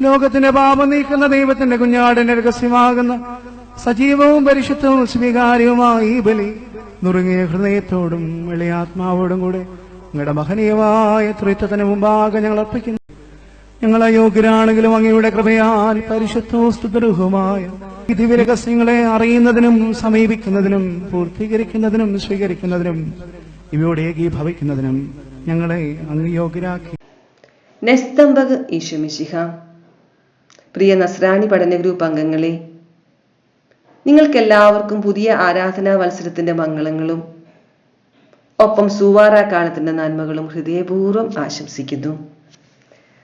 ലോകത്തിന്റെ പാപം നീക്കുന്ന ദൈവത്തിന്റെ കുഞ്ഞാടിന്റെ രഹസ്യമാകുന്ന സജീവവും പരിശുദ്ധവും സ്വീകാര്യവുമായ ഈ ബലി നുറുങ്ങിയ ഹൃദയത്തോടും വെളിയാത്മാവോടും കൂടെ നിങ്ങളുടെ മഹനീയമായ ത്രിത്വത്തിന് മുമ്പാകെ ഞങ്ങൾ അർപ്പിക്കുന്നു. ഞങ്ങൾ അയോഗ്യരാണെങ്കിലും അങ്ങയുടെ കൃപയാൽ പരിശുദ്ധവും സ്തുതരുഹുമായ ഈ ദിവ്യരഹസ്യങ്ങളെ അറിയുന്നതിനും സമീപിക്കുന്നതിനും പൂർത്തീകരിക്കുന്നതിനും സ്വീകരിക്കുന്നതിനും ഇവയോടെ ഏകീഭവിക്കുന്നതിനും ഞങ്ങളെ അങ്ങ് യോഗ്യരാക്കി. നെസ്തംബക് ഈശോമിശിഹ. പ്രിയ നസ്രാണി പഠന ഗ്രൂപ്പ് അംഗങ്ങളെ, നിങ്ങൾക്കെല്ലാവർക്കും പുതിയ ആരാധനാ വത്സരത്തിന്റെ മംഗളങ്ങളും ഒപ്പം സൂവാറ കാലത്തിന്റെ നന്മകളും ഹൃദയപൂർവ്വം ആശംസിക്കുന്നു.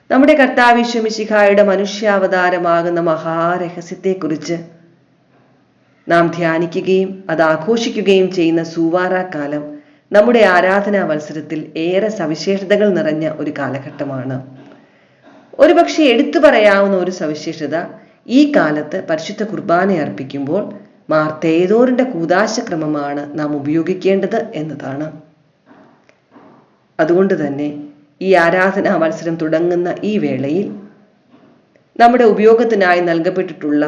നമ്മുടെ കർത്താവ് ഈശോമിശിഹായുടെ മനുഷ്യാവതാരമാകുന്ന മഹാരഹസ്യത്തെക്കുറിച്ച് നാം ധ്യാനിക്കുകയും അത് ആഘോഷിക്കുകയും ചെയ്യുന്ന സൂവാറ കാലം നമ്മുടെ ആരാധനാ വത്സരത്തിൽ ഏറെ സവിശേഷതകൾ നിറഞ്ഞ ഒരു കാലഘട്ടമാണ്. ഒരുപക്ഷെ എടുത്തു പറയാവുന്ന ഒരു സവിശേഷത ഈ കാലത്ത് പരിശുദ്ധ കുർബാന അർപ്പിക്കുമ്പോൾ മാർ തേദോറിന്റെ കൂദാശക്രമമാണ് നാം ഉപയോഗിക്കേണ്ടത് എന്നതാണ്. അതുകൊണ്ട് തന്നെ ഈ ആരാധനാ മത്സരം തുടങ്ങുന്ന ഈ വേളയിൽ നമ്മുടെ ഉപയോഗത്തിനായി നൽകപ്പെട്ടിട്ടുള്ള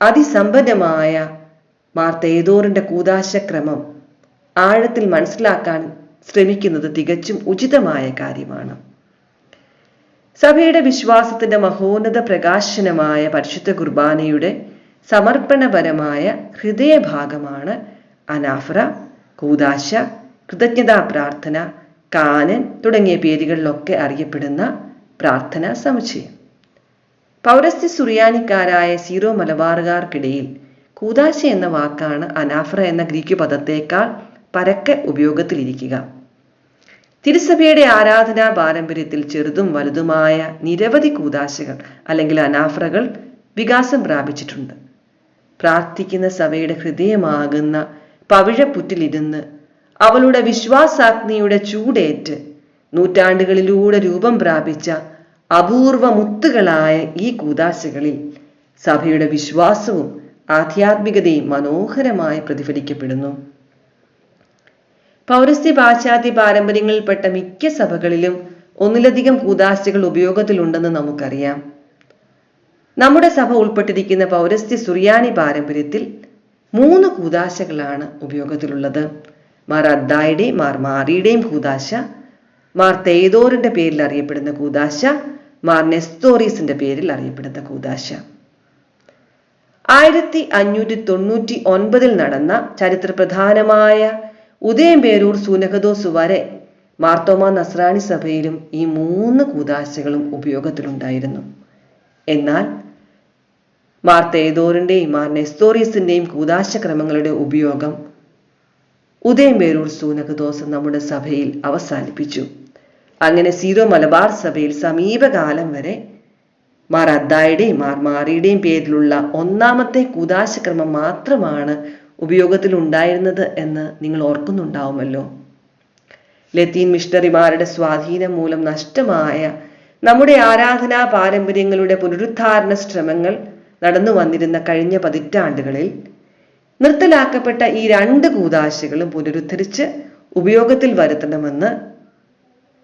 അതിസമ്പന്നമായ മാർ തേദോറിന്റെ കൂദാശക്രമം ആഴത്തിൽ മനസ്സിലാക്കാൻ ശ്രമിക്കുന്നത് തികച്ചും ഉചിതമായ കാര്യമാണ്. സഭയുടെ വിശ്വാസത്തിന്റെ മഹോന്നത പ്രകാശനമായ പരിശുദ്ധ കുർബാനയുടെ സമർപ്പണപരമായ ഹൃദയഭാഗമാണ് അനാഫ്ര, കൂദാശ, കൃതജ്ഞതാ പ്രാർത്ഥന, കാനൻ തുടങ്ങിയ പേരുകളിലൊക്കെ അറിയപ്പെടുന്ന പ്രാർത്ഥനാ സമുച്ചയം. പൗരസ്ത്യ സുറിയാനിക്കാരായ സീറോ മലബാറുകാർക്കിടയിൽ കൂദാശ എന്ന വാക്കാണ് അനാഫ്ര എന്ന ഗ്രീക്ക് പദത്തേക്കാൾ പരക്കെ ഉപയോഗത്തിലിരിക്കുക. തിരുസഭയുടെ ആരാധനാ പാരമ്പര്യത്തിൽ ചെറുതും വലുതുമായ നിരവധി കൂദാശകൾ അല്ലെങ്കിൽ അനാഫ്രകൾ വികാസം പ്രാപിച്ചിട്ടുണ്ട്. പ്രാർത്ഥിക്കുന്ന സഭയുടെ ഹൃദയമാകുന്ന പവിഴപ്പുറ്റിലിരുന്ന് അവളുടെ വിശ്വാസാഗ്നിയുടെ ചൂടേറ്റ് നൂറ്റാണ്ടുകളിലൂടെ രൂപം പ്രാപിച്ച അപൂർവ മുത്തുകളായ ഈ കൂദാശകളിൽ സഭയുടെ വിശ്വാസവും ആധ്യാത്മികതയും മനോഹരമായി പ്രതിഫലിക്കപ്പെടുന്നു. പൗരസ്ത്യ പാശ്ചാത്യ പാരമ്പര്യങ്ങളിൽപ്പെട്ട മിക്ക സഭകളിലും ഒന്നിലധികം കൂദാശകൾ ഉപയോഗത്തിലുണ്ടെന്ന് നമുക്കറിയാം. നമ്മുടെ സഭ ഉൾപ്പെട്ടിരിക്കുന്ന പൗരസ്ത്യ സുറിയാനി പാരമ്പര്യത്തിൽ 3 കൂദാശകളാണ് ഉപയോഗത്തിലുള്ളത്. മാർ അദ്ദായുടെയും മാർ മാറിയുടെയും കൂദാശ, മാർ തേദോറിന്റെ പേരിൽ അറിയപ്പെടുന്ന കൂദാശ, മാർ നെസ്തോറീസിന്റെ പേരിൽ അറിയപ്പെടുന്ന കൂദാശ. 1599 നടന്ന ചരിത്രപ്രധാനമായ ഉദയംപേരൂർ സൂനഹദോസ് വരെ മാർത്തോമാ നസ്രാണി സഭയിലും ഈ 3 കൂദാശകളും ഉപയോഗത്തിലുണ്ടായിരുന്നു. എന്നാൽ മാർ തേദോറിന്റെയും മാർ നെസ്തോറീസിന്റെയും കൂദാശക്രമങ്ങളുടെ ഉപയോഗം ഉദയംപേരൂർ സൂനഹദോസ് നമ്മുടെ സഭയിൽ അവസാനിപ്പിച്ചു. അങ്ങനെ സീറോ മലബാർ സഭയിൽ സമീപകാലം വരെ മാർ അദ്ദായുടെയും മാർ മാറിയുടെയും പേരിലുള്ള 1ാമത്തെ കൂദാശക്രമം മാത്രമാണ് ഉപയോഗത്തിൽ ഉണ്ടായിരുന്നത് എന്ന് നിങ്ങൾ ഓർക്കുന്നുണ്ടാവുമല്ലോ. ലത്തീൻ മിഷണറിമാരുടെ സ്വാധീനം മൂലം നഷ്ടമായ നമ്മുടെ ആരാധനാ പാരമ്പര്യങ്ങളുടെ പുനരുദ്ധാരണ ശ്രമങ്ങൾ നടന്നു വന്നിരുന്ന കഴിഞ്ഞ പതിറ്റാണ്ടുകളിൽ നിർത്തലാക്കപ്പെട്ട ഈ 2 കൂദാശകളും പുനരുദ്ധരിച്ച് ഉപയോഗത്തിൽ വരുത്തണമെന്ന്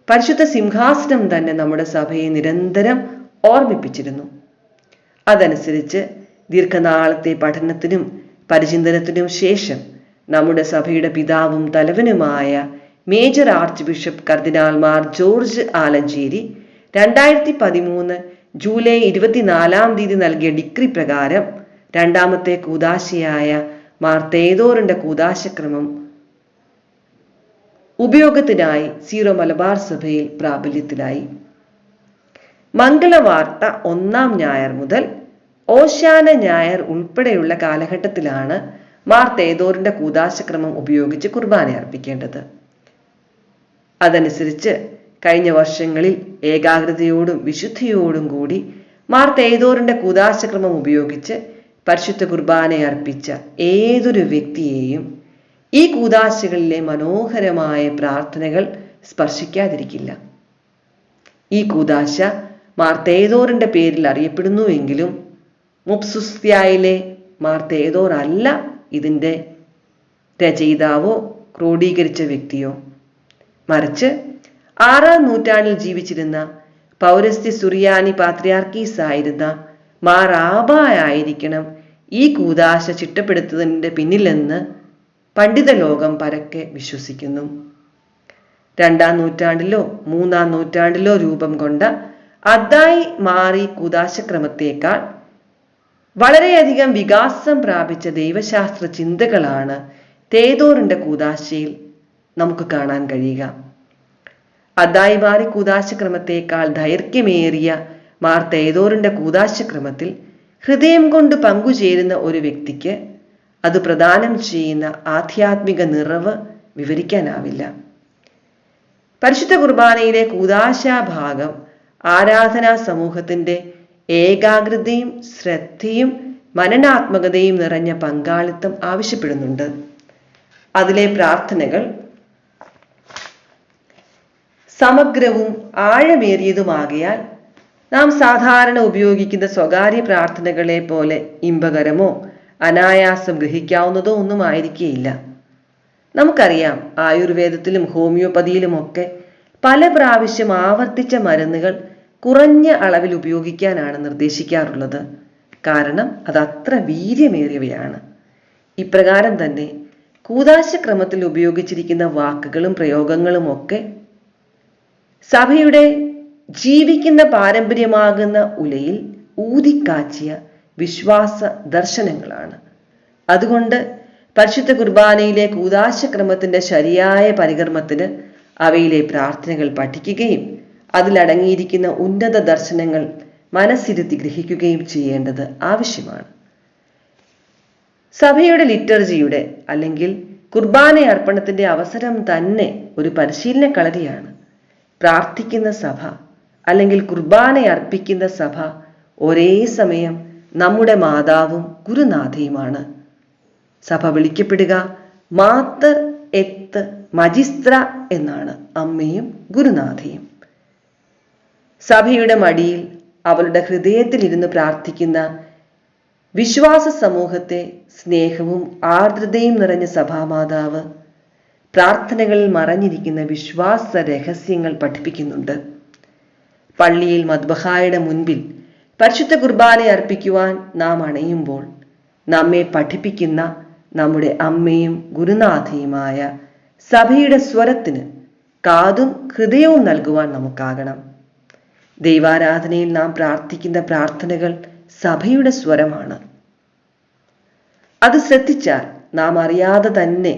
പരിശുദ്ധ സിംഹാസനം തന്നെ നമ്മുടെ സഭയെ നിരന്തരം ഓർമ്മിപ്പിച്ചിരുന്നു. അതനുസരിച്ച് ദീർഘനാളത്തെ പഠനത്തിനും പരിചിന്തനത്തിനും ശേഷം നമ്മുടെ സഭയുടെ പിതാവും തലവനുമായ മേജർ ആർച്ച് ബിഷപ്പ് കർദിനാൾ മാർ ജോർജ് ആലഞ്ചേരി 2013 ജൂലൈ 24 നൽകിയ ഡിക്രി പ്രകാരം 2ാമത്തെ കൂദാശയായ മാർ തേദോറിന്റെ കൂദാശക്രമം ഉപയോഗത്തിനായി സീറോ മലബാർ സഭയിൽ പ്രാബല്യത്തിലായി. മംഗളവാർത്ത 1ാം ഞായർ മുതൽ ഓശാന ഞായർ ഉൾപ്പെടെയുള്ള കാലഘട്ടത്തിലാണ് മാർ തേദോറിന്റെ കൂദാശക്രമം ഉപയോഗിച്ച് കുർബാന അർപ്പിക്കേണ്ടത്. അതനുസരിച്ച് കഴിഞ്ഞ വർഷങ്ങളിൽ ഏകാഗ്രതയോടും വിശുദ്ധിയോടും കൂടി മാർ തേദോറിന്റെ കൂദാശക്രമം ഉപയോഗിച്ച് പരിശുദ്ധ കുർബാന അർപ്പിച്ച ഏതൊരു വ്യക്തിയെയും ഈ കൂദാശകളിലെ മനോഹരമായ പ്രാർത്ഥനകൾ സ്പർശിക്കാതിരിക്കില്ല. ഈ കൂദാശ മാർ തേദോറിന്റെ പേരിൽ അറിയപ്പെടുന്നുവെങ്കിലും മുപ്സുസ്ത്യായിലെ മാർ തേദോർ അല്ല ഇതിൻ്റെ രചയിതാവോ ക്രോഡീകരിച്ച വ്യക്തിയോ. മറിച്ച് 6ാം നൂറ്റാണ്ടിൽ ജീവിച്ചിരുന്ന പൗരസ്ത്യ സുറിയാനി പാത്രിയാർക്കീസ് ആയിരുന്ന മാർ ആബായായിരിക്കണം ഈ കൂദാശ ചിട്ടപ്പെടുത്തുന്നതിന്റെ പിന്നിലെന്ന് പണ്ഡിത ലോകം പരക്കെ വിശ്വസിക്കുന്നു. 2-ാം നൂറ്റാണ്ടിലോ 3-ാം നൂറ്റാണ്ടിലോ രൂപം കൊണ്ട അദ്ദായി മാറി കൂദാശക്രമത്തേക്കാൾ വളരെയധികം വികാസം പ്രാപിച്ച ദൈവശാസ്ത്ര ചിന്തകളാണ് തേദോറിന്റെ കൂദാശയിൽ നമുക്ക് കാണാൻ കഴിയുക. അദ്ദായി മാറി കൂദാശക്രമത്തേക്കാൾ ദൈർഘ്യമേറിയ മാർ തേദോറിന്റെ കൂദാശക്രമത്തിൽ ഹൃദയം കൊണ്ട് പങ്കുചേരുന്ന ഒരു വ്യക്തിക്ക് അത് പ്രദാനം ചെയ്യുന്ന ആധ്യാത്മിക നിറവ് വിവരിക്കാനാവില്ല. പരിശുദ്ധ കുർബാനയിലെ കൂദാശാഭാഗം ആരാധനാ സമൂഹത്തിന്റെ ഏകാഗ്രതയും ശ്രദ്ധയും മനനാത്മകതയും നിറഞ്ഞ പങ്കാളിത്തം ആവശ്യപ്പെടുന്നുണ്ട്. അതിലെ പ്രാർത്ഥനകൾ സമഗ്രവും ആഴമേറിയതുമാകിയാൽ നാം സാധാരണ ഉപയോഗിക്കുന്ന സ്വകാര്യ പ്രാർത്ഥനകളെ പോലെ ഇമ്പകരമോ അനായാസം ഗ്രഹിക്കാവുന്നതോ ഒന്നും ആയിരിക്കുകയില്ല. നമുക്കറിയാം, ആയുർവേദത്തിലും ഹോമിയോപ്പതിയിലുമൊക്കെ പല പ്രാവശ്യം ആവർത്തിച്ച മരുന്നുകൾ കുറഞ്ഞ അളവിൽ ഉപയോഗിക്കാനാണ് നിർദ്ദേശിക്കാറുള്ളത്. കാരണം അത് അത്ര വീര്യമേറിയവയാണ്. ഇപ്രകാരം തന്നെ കൂദാശക്രമത്തിൽ ഉപയോഗിച്ചിരിക്കുന്ന വാക്കുകളും പ്രയോഗങ്ങളും ഒക്കെ സഭയുടെ ജീവിക്കുന്ന പാരമ്പര്യമാകുന്ന ഉലയിൽ ഊതിക്കാച്ചിയ വിശ്വാസ ദർശനങ്ങളാണ്. അതുകൊണ്ട് പരിശുദ്ധ കുർബാനയിലെ കൂദാശക്രമത്തിന്റെ ശരിയായ പരികർമ്മത്തിന് അവയിലെ പ്രാർത്ഥനകൾ പഠിക്കുകയും അതിലടങ്ങിയിരിക്കുന്ന ഉന്നത ദർശനങ്ങൾ മനസ്സിരുത്തി ഗ്രഹിക്കുകയും ചെയ്യേണ്ടത് ആവശ്യമാണ്. സഭയുടെ ലിറ്റർജിയുടെ അല്ലെങ്കിൽ കുർബാന അർപ്പണത്തിന്റെ അവസരം തന്നെ ഒരു പരിശീലന കളരിയാണ്. പ്രാർത്ഥിക്കുന്ന സഭ അല്ലെങ്കിൽ കുർബാന അർപ്പിക്കുന്ന സഭ ഒരേ സമയം നമ്മുടെ മാതാവും ഗുരുനാഥയുമാണ്. സഭ വിളിക്കപ്പെടുക മാതർ എത്ത് മജിസ്ത്ര എന്നാണ്, അമ്മയും ഗുരുനാഥയും. സഭയുടെ മടിയിൽ അവളുടെ ഹൃദയത്തിൽ ഇരുന്ന് പ്രാർത്ഥിക്കുന്ന വിശ്വാസ സമൂഹത്തെ സ്നേഹവും ആർദ്രതയും നിറഞ്ഞ സഭാമാതാവ് പ്രാർത്ഥനകളിൽ മറഞ്ഞിരിക്കുന്ന വിശ്വാസ രഹസ്യങ്ങൾ പഠിപ്പിക്കുന്നുണ്ട്. പള്ളിയിൽ മദ്ബഹായുടെ മുൻപിൽ പരിശുദ്ധ കുർബാന അർപ്പിക്കുവാൻ നാം അണയുമ്പോൾ നമ്മെ പഠിപ്പിക്കുന്ന നമ്മുടെ അമ്മയും ഗുരുനാഥയുമായ സഭയുടെ സ്വരത്തിന് കാതും ഹൃദയവും നൽകുവാൻ നമുക്കാകണം. ദൈവാരാധനയിൽ നാം പ്രാർത്ഥിക്കുന്ന പ്രാർത്ഥനകൾ സഭയുടെ സ്വരമാണ്. അത് ശ്രദ്ധിച്ചാൽ നാം അറിയാതെ തന്നെ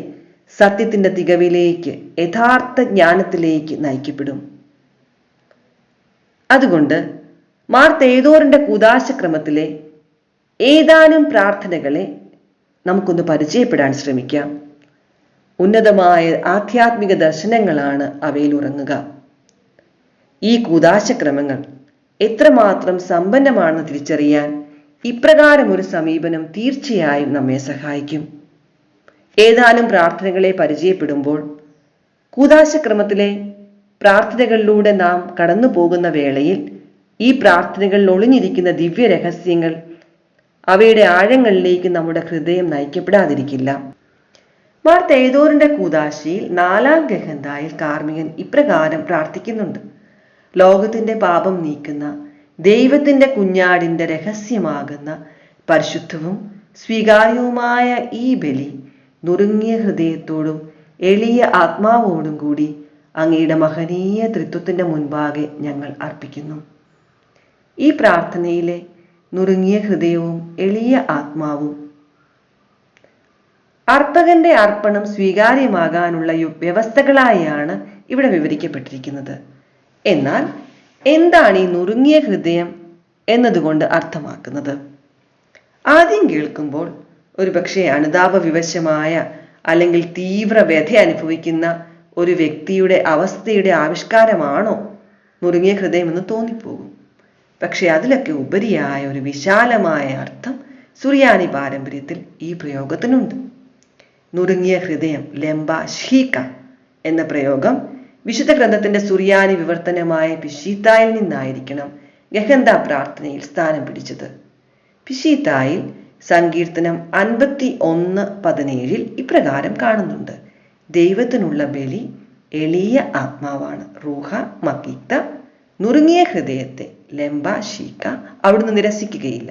സത്യത്തിന്റെ തികവിലേക്ക്, യഥാർത്ഥ ജ്ഞാനത്തിലേക്ക് നയിക്കപ്പെടും. അതുകൊണ്ട് മാർ തേദോറിന്റെ കൂദാശക്രമത്തിലെ ഏതാനും പ്രാർത്ഥനകളെ നമുക്കൊന്ന് പരിചയപ്പെടാൻ ശ്രമിക്കാം. ഉന്നതമായ ആധ്യാത്മിക ദർശനങ്ങളാണ് അവയിൽ ഉറങ്ങുക. ഈ കൂദാശക്രമങ്ങൾ എത്രമാത്രം സമ്പന്നമാണെന്ന് തിരിച്ചറിയാൻ ഇപ്രകാരം ഒരു സമീപനം തീർച്ചയായും നമ്മെ സഹായിക്കും. ഏതാനും പ്രാർത്ഥനകളെ പരിചയപ്പെടുമ്പോൾ കൂദാശക്രമത്തിലെ പ്രാർത്ഥനകളിലൂടെ നാം കടന്നു പോകുന്ന വേളയിൽ ഈ പ്രാർത്ഥനകളിൽ ഒളിഞ്ഞിരിക്കുന്ന ദിവ്യ രഹസ്യങ്ങൾ, അവയുടെ ആഴങ്ങളിലേക്ക് നമ്മുടെ ഹൃദയം നയിക്കപ്പെടാതിരിക്കില്ല. മാർ തേദോറിന്റെ കൂദാശയിൽ 4-ാം ഗഹന്തായിൽ കാർമികൻ ഇപ്രകാരം പ്രാർത്ഥിക്കുന്നുണ്ട്: ലോകത്തിന്റെ പാപം നീക്കുന്ന ദൈവത്തിന്റെ കുഞ്ഞാടിന്റെ രഹസ്യമാകുന്ന പരിശുദ്ധവും സ്വീകാര്യവുമായ ഈ ബലി നുറുങ്ങിയ ഹൃദയത്തോടും എളിയ ആത്മാവോടും കൂടി അങ്ങയുടെ മഹനീയ തൃത്വത്തിന്റെ മുൻപാകെ ഞങ്ങൾ അർപ്പിക്കുന്നു. ഈ പ്രാർത്ഥനയിലെ നുറുങ്ങിയ ഹൃദയവും എളിയ ആത്മാവും അർപ്പകന്റെ അർപ്പണം സ്വീകാര്യമാകാനുള്ള വ്യവസ്ഥകളായാണ് ഇവിടെ വിവരിക്കപ്പെട്ടിരിക്കുന്നത്. എന്നാൽ എന്താണ് ഈ നുറുങ്ങിയ ഹൃദയം എന്നതുകൊണ്ട് അർത്ഥമാക്കുന്നത്? ആദ്യം കേൾക്കുമ്പോൾ ഒരുപക്ഷെ അനുതാപ വിവശമായ അല്ലെങ്കിൽ തീവ്ര വ്യഥ അനുഭവിക്കുന്ന ഒരു വ്യക്തിയുടെ അവസ്ഥയുടെ ആവിഷ്കാരമാണോ നുറുങ്ങിയ ഹൃദയം എന്ന് തോന്നിപ്പോകും. പക്ഷെ അതിലൊക്കെ ഉപരിയായ ഒരു വിശാലമായ അർത്ഥം സുറിയാനി പാരമ്പര്യത്തിൽ ഈ പ്രയോഗത്തിനുണ്ട്. നുറുങ്ങിയ ഹൃദയം, ലെംബ ഷീക്ക എന്ന പ്രയോഗം വിശുദ്ധ ഗ്രന്ഥത്തിന്റെ സുറിയാനി വിവർത്തനമായ പിഷീത്തായിൽ നിന്നായിരിക്കണം ഗഹന്ത പ്രാർത്ഥനയിൽ സ്ഥാനം പിടിച്ചത്. പിഷീത്തായിൽ സങ്കീർത്തനം 51:17 ഇപ്രകാരം കാണുന്നുണ്ട്: ദൈവത്തിനുള്ള ബലി എളിയ ആത്മാവാണ്, റൂഹ മക്കീത്ത നുറുങ്ങിയ ഹൃദയത്തെ ലെംബ ഷീക്ക അവിടുന്ന് നിരസിക്കുകയില്ല.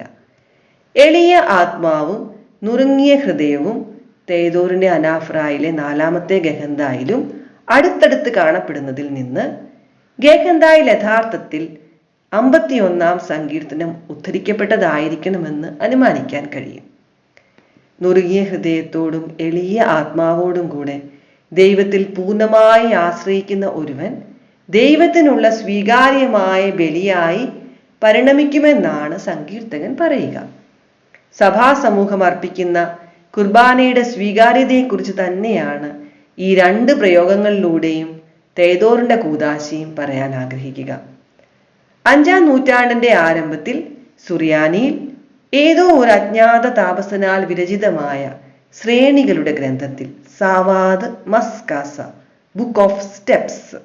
എളിയ ആത്മാവും നുറുങ്ങിയ ഹൃദയവും തേദോറിന്റെ അനാഫ്രായിലെ 4-ാമത്തെ ഗഹന്തായിലും അടുത്തടുത്ത് കാണപ്പെടുന്നതിൽ നിന്ന് ഗഹന്തായിൽ യഥാർത്ഥത്തിൽ 51-ാം സങ്കീർത്തനം ഉദ്ധരിക്കപ്പെട്ടതായിരിക്കണമെന്ന് അനുമാനിക്കാൻ കഴിയും. നുറുങ്ങിയ ഹൃദയത്തോടും എളിയ ആത്മാവോടും കൂടെ ദൈവത്തിൽ പൂർണ്ണമായി ആശ്രയിക്കുന്ന ഒരുവൻ ദൈവത്തിനുള്ള സ്വീകാര്യമായ ബലിയായി പരിണമിക്കുമെന്നാണ് സങ്കീർത്തകൻ പറയുക. സഭാസമൂഹം അർപ്പിക്കുന്ന കുർബാനയുടെ സ്വീകാര്യതയെക്കുറിച്ച് തന്നെയാണ് ഈ 2 പ്രയോഗങ്ങളിലൂടെയും തേദോറിന്റെ കൂദാശയും പറയാൻ ആഗ്രഹിക്കുക. 5-ാം നൂറ്റാണ്ടിന്റെ ആരംഭത്തിൽ സുറിയാനിയിൽ ഏതോ ഒരു അജ്ഞാത താപസനാൽ വിരചിതമായ ശ്രേണികളുടെ ഗ്രന്ഥത്തിൽ സാവാദ് മസ്കാസ ബുക്ക് ഓഫ് സ്റ്റെപ്സ്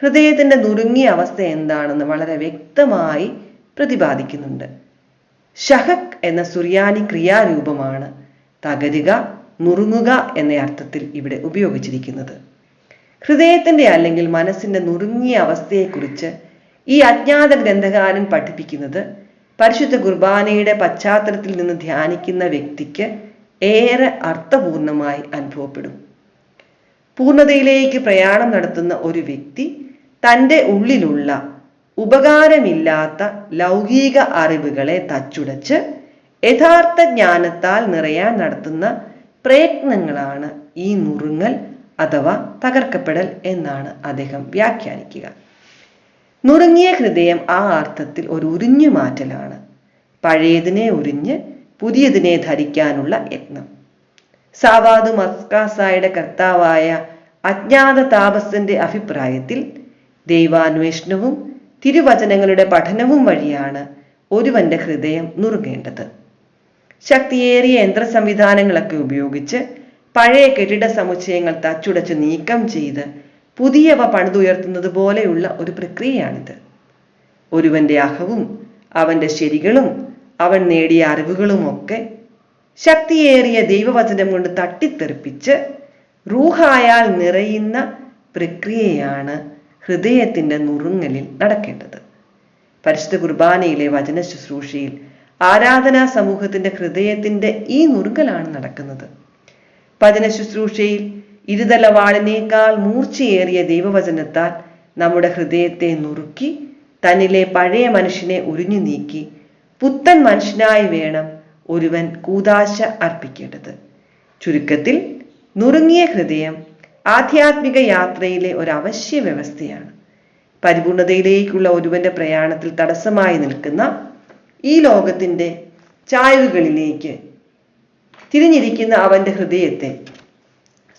ഹൃദയത്തിന്റെ നുറുങ്ങിയ അവസ്ഥ എന്താണെന്ന് വളരെ വ്യക്തമായി പ്രതിപാദിക്കുന്നുണ്ട്. ഷഹക് എന്ന സുറിയാനി ക്രിയാരൂപമാണ് തകരുക, നുറുങ്ങുക എന്ന അർത്ഥത്തിൽ ഇവിടെ ഉപയോഗിച്ചിരിക്കുന്നത്. ഹൃദയത്തിന്റെ അല്ലെങ്കിൽ മനസ്സിന്റെ നുറുങ്ങിയ അവസ്ഥയെക്കുറിച്ച് ഈ അജ്ഞാത ഗ്രന്ഥകാരൻ പഠിപ്പിക്കുന്നത് പരിശുദ്ധ കുർബാനയുടെ പശ്ചാത്തലത്തിൽ നിന്ന് ധ്യാനിക്കുന്ന വ്യക്തിക്ക് ഏറെ അർത്ഥപൂർണമായി അനുഭവപ്പെടും. പൂർണ്ണതയിലേക്ക് പ്രയാണം നടത്തുന്ന ഒരു വ്യക്തി തൻ്റെ ഉള്ളിലുള്ള ഉപകാരമില്ലാത്ത ലൗകിക അറിവുകളെ തച്ചുടച്ച് യഥാർത്ഥ ജ്ഞാനത്താൽ നിറയാൻ നടത്തുന്ന പ്രയത്നങ്ങളാണ് ഈ നുറുങ്ങൽ അഥവാ തകർക്കപ്പെടൽ എന്നാണ് അദ്ദേഹം വ്യാഖ്യാനിക്കുക. നുറുങ്ങിയ ഹൃദയം ആ അർത്ഥത്തിൽ ഒരു ഉരിഞ്ഞു മാറ്റലാണ്. പഴയതിനെ ഉരിഞ്ഞ് പുതിയതിനെ ധരിക്കാനുള്ള യത്നം. സാവാദ് മസ്കാസായുടെ കർത്താവായ അജ്ഞാത താപസന്റെ അഭിപ്രായത്തിൽ ദൈവാന്വേഷണവും തിരുവചനങ്ങളുടെ പഠനവും വഴിയാണ് ഒരുവന്റെ ഹൃദയം നുറുങ്ങേണ്ടത്. ശക്തിയേറിയ യന്ത്ര സംവിധാനങ്ങളൊക്കെ ഉപയോഗിച്ച് പഴയ കെട്ടിട സമുച്ചയങ്ങൾ തച്ചുടച്ച് നീക്കം ചെയ്ത് പുതിയവ പണിതുയർത്തുന്നത് പോലെയുള്ള ഒരു പ്രക്രിയയാണിത്. ഒരുവന്റെ അഹവും അവന്റെ ശരികളും അവൻ നേടിയ അറിവുകളുമൊക്കെ ശക്തിയേറിയ ദൈവവചനം കൊണ്ട് തട്ടിത്തെറിപ്പിച്ച് റൂഹായാൽ നിറയുന്ന പ്രക്രിയയാണ് ഹൃദയത്തിന്റെ നുറുങ്ങലിൽ നടക്കേണ്ടത്. പരിശുദ്ധ കുർബാനയിലെ വചന ശുശ്രൂഷയിൽ ആരാധനാ സമൂഹത്തിന്റെ ഹൃദയത്തിന്റെ ഈ നുറുങ്ങലാണ് നടക്കുന്നത്. വചന ശുശ്രൂഷയിൽ ഇരുതല വാളിനേക്കാൾ മൂർച്ചയേറിയ ദൈവവചനത്താൽ നമ്മുടെ ഹൃദയത്തെ നുറുക്കി തന്നിലെ പഴയ മനുഷ്യനെ ഉരിഞ്ഞു നീക്കി പുത്തൻ മനുഷ്യനായി വേണം ഒരുവൻ കൂദാശ അർപ്പിക്കേണ്ടത്. ചുരുക്കത്തിൽ നുറുങ്ങിയ ഹൃദയം ആധ്യാത്മിക യാത്രയിലെ ഒരു അവശ്യ വ്യവസ്ഥയാണ്. പരിപൂർണതയിലേക്കുള്ള ഒരുവന്റെ പ്രയാണത്തിൽ തടസ്സമായി നിൽക്കുന്ന ഈ ലോകത്തിന്റെ ചായ്വുകളിലേക്ക് തിരിഞ്ഞിരിക്കുന്ന അവന്റെ ഹൃദയത്തെ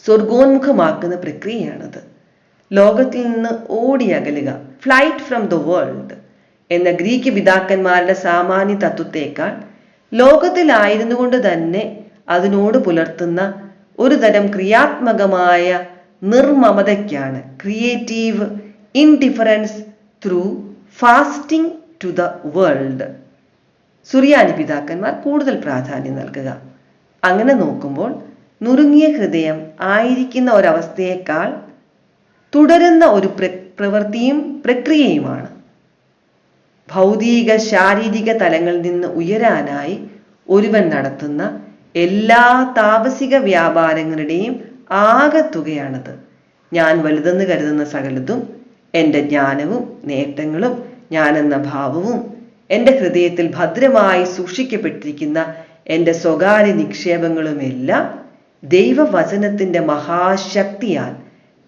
സ്വർഗോന്മുഖമാക്കുന്ന പ്രക്രിയയാണത്. ലോകത്തിൽ നിന്ന് ഓടിയകലുക, ഫ്ലൈറ്റ് ഫ്രം ദ വേൾഡ് എന്ന ഗ്രീക്ക് പിതാക്കന്മാരുടെ സാമാന്യ തത്വത്തേക്കാൾ ലോകത്തിലായിരുന്നു കൊണ്ട് തന്നെ അതിനോട് പുലർത്തുന്ന ഒരു തരം ക്രിയാത്മകമായ നിർമ്മമതയ്ക്കാണ് creative indifference through fasting to the world Suriyani പിതാക്കന്മാർ കൂടുതൽ പ്രാധാന്യം നൽകുക. അങ്ങനെ നോക്കുമ്പോൾ നുറുങ്ങിയ ഹൃദയം ആയിരിക്കുന്ന ഒരവസ്ഥയേക്കാൾ തുടരുന്ന ഒരു പ്രവൃത്തിയും പ്രക്രിയയുമാണ്. ഭൗതിക ശാരീരിക തലങ്ങളിൽ നിന്ന് ഉയരാനായി ഒരുവൻ നടത്തുന്ന എല്ലാ താപസിക വ്യാപാരങ്ങളുടെയും ആകെത്തുകയാണത്. ഞാൻ വലുതെന്ന് കരുതുന്ന സകലതും, എൻ്റെ ജ്ഞാനവും നേട്ടങ്ങളും ഞാനെന്ന ഭാവവും എൻ്റെ ഹൃദയത്തിൽ ഭദ്രമായി സൂക്ഷിക്കപ്പെട്ടിരിക്കുന്ന എൻ്റെ സ്വകാര്യ നിക്ഷേപങ്ങളുമെല്ലാം ദൈവവചനത്തിൻ്റെ മഹാശക്തിയാൽ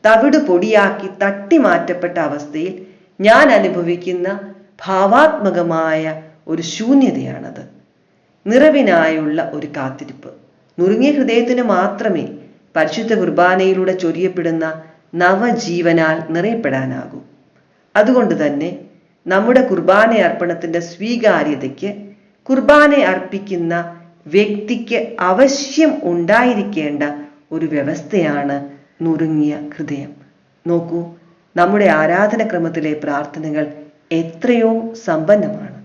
തവിട് പൊടിയാക്കി തട്ടിമാറ്റപ്പെട്ട അവസ്ഥയിൽ ഞാൻ അനുഭവിക്കുന്ന ഭാവാത്മകമായ ഒരു ശൂന്യതയാണത്. നിറവിനായുള്ള ഒരു കാത്തിരിപ്പ്. നുറുങ്ങിയ ഹൃദയത്തിന് മാത്രമേ പരിശുദ്ധ കുർബാനയിലൂടെ ചൊരിയപ്പെടുന്ന നവജീവനാൽ നിറയപ്പെടാനാകൂ. അതുകൊണ്ട് തന്നെ നമ്മുടെ കുർബാന അർപ്പണത്തിന്റെ സ്വീകാര്യതയ്ക്ക് കുർബാന അർപ്പിക്കുന്ന വ്യക്തിക്ക് അവശ്യം ഉണ്ടായിരിക്കേണ്ട ഒരു വ്യവസ്ഥയാണ് നുറുങ്ങിയ ഹൃദയം. നോക്കൂ, നമ്മുടെ ആരാധനക്രമത്തിലെ പ്രാർത്ഥനകൾ എത്രയോ സമ്പന്നമാണ്.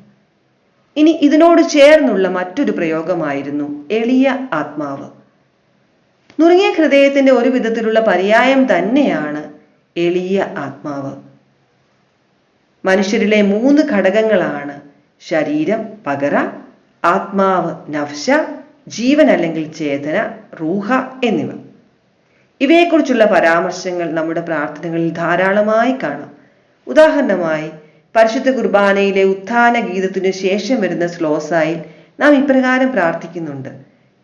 ഇനി ഇതിനോട് ചേർന്നുള്ള മറ്റൊരു പ്രയോഗമായിരുന്നു എളിയ ആത്മാവ്. നുറുങ്ങിയ ഹൃദയത്തിന്റെ ഒരു വിധത്തിലുള്ള പര്യായം തന്നെയാണ് എളിയ ആത്മാവ്. മനുഷ്യരിലെ 3 ഘടകങ്ങളാണ് ശരീരം പകറ, ആത്മാവ് നഫ്ശ, ജീവൻ അല്ലെങ്കിൽ ചേതന റൂഹ എന്നിവ. ഇവയെക്കുറിച്ചുള്ള പരാമർശങ്ങൾ നമ്മുടെ പ്രാർത്ഥനകളിൽ ധാരാളമായി കാണാം. ഉദാഹരണമായി പരിശുദ്ധ കുർബാനയിലെ ഉത്ഥാന ഗീതത്തിനു ശേഷം വരുന്ന ശ്ലോസായിൽ നാം ഇപ്രകാരം പ്രാർത്ഥിക്കുന്നുണ്ട്: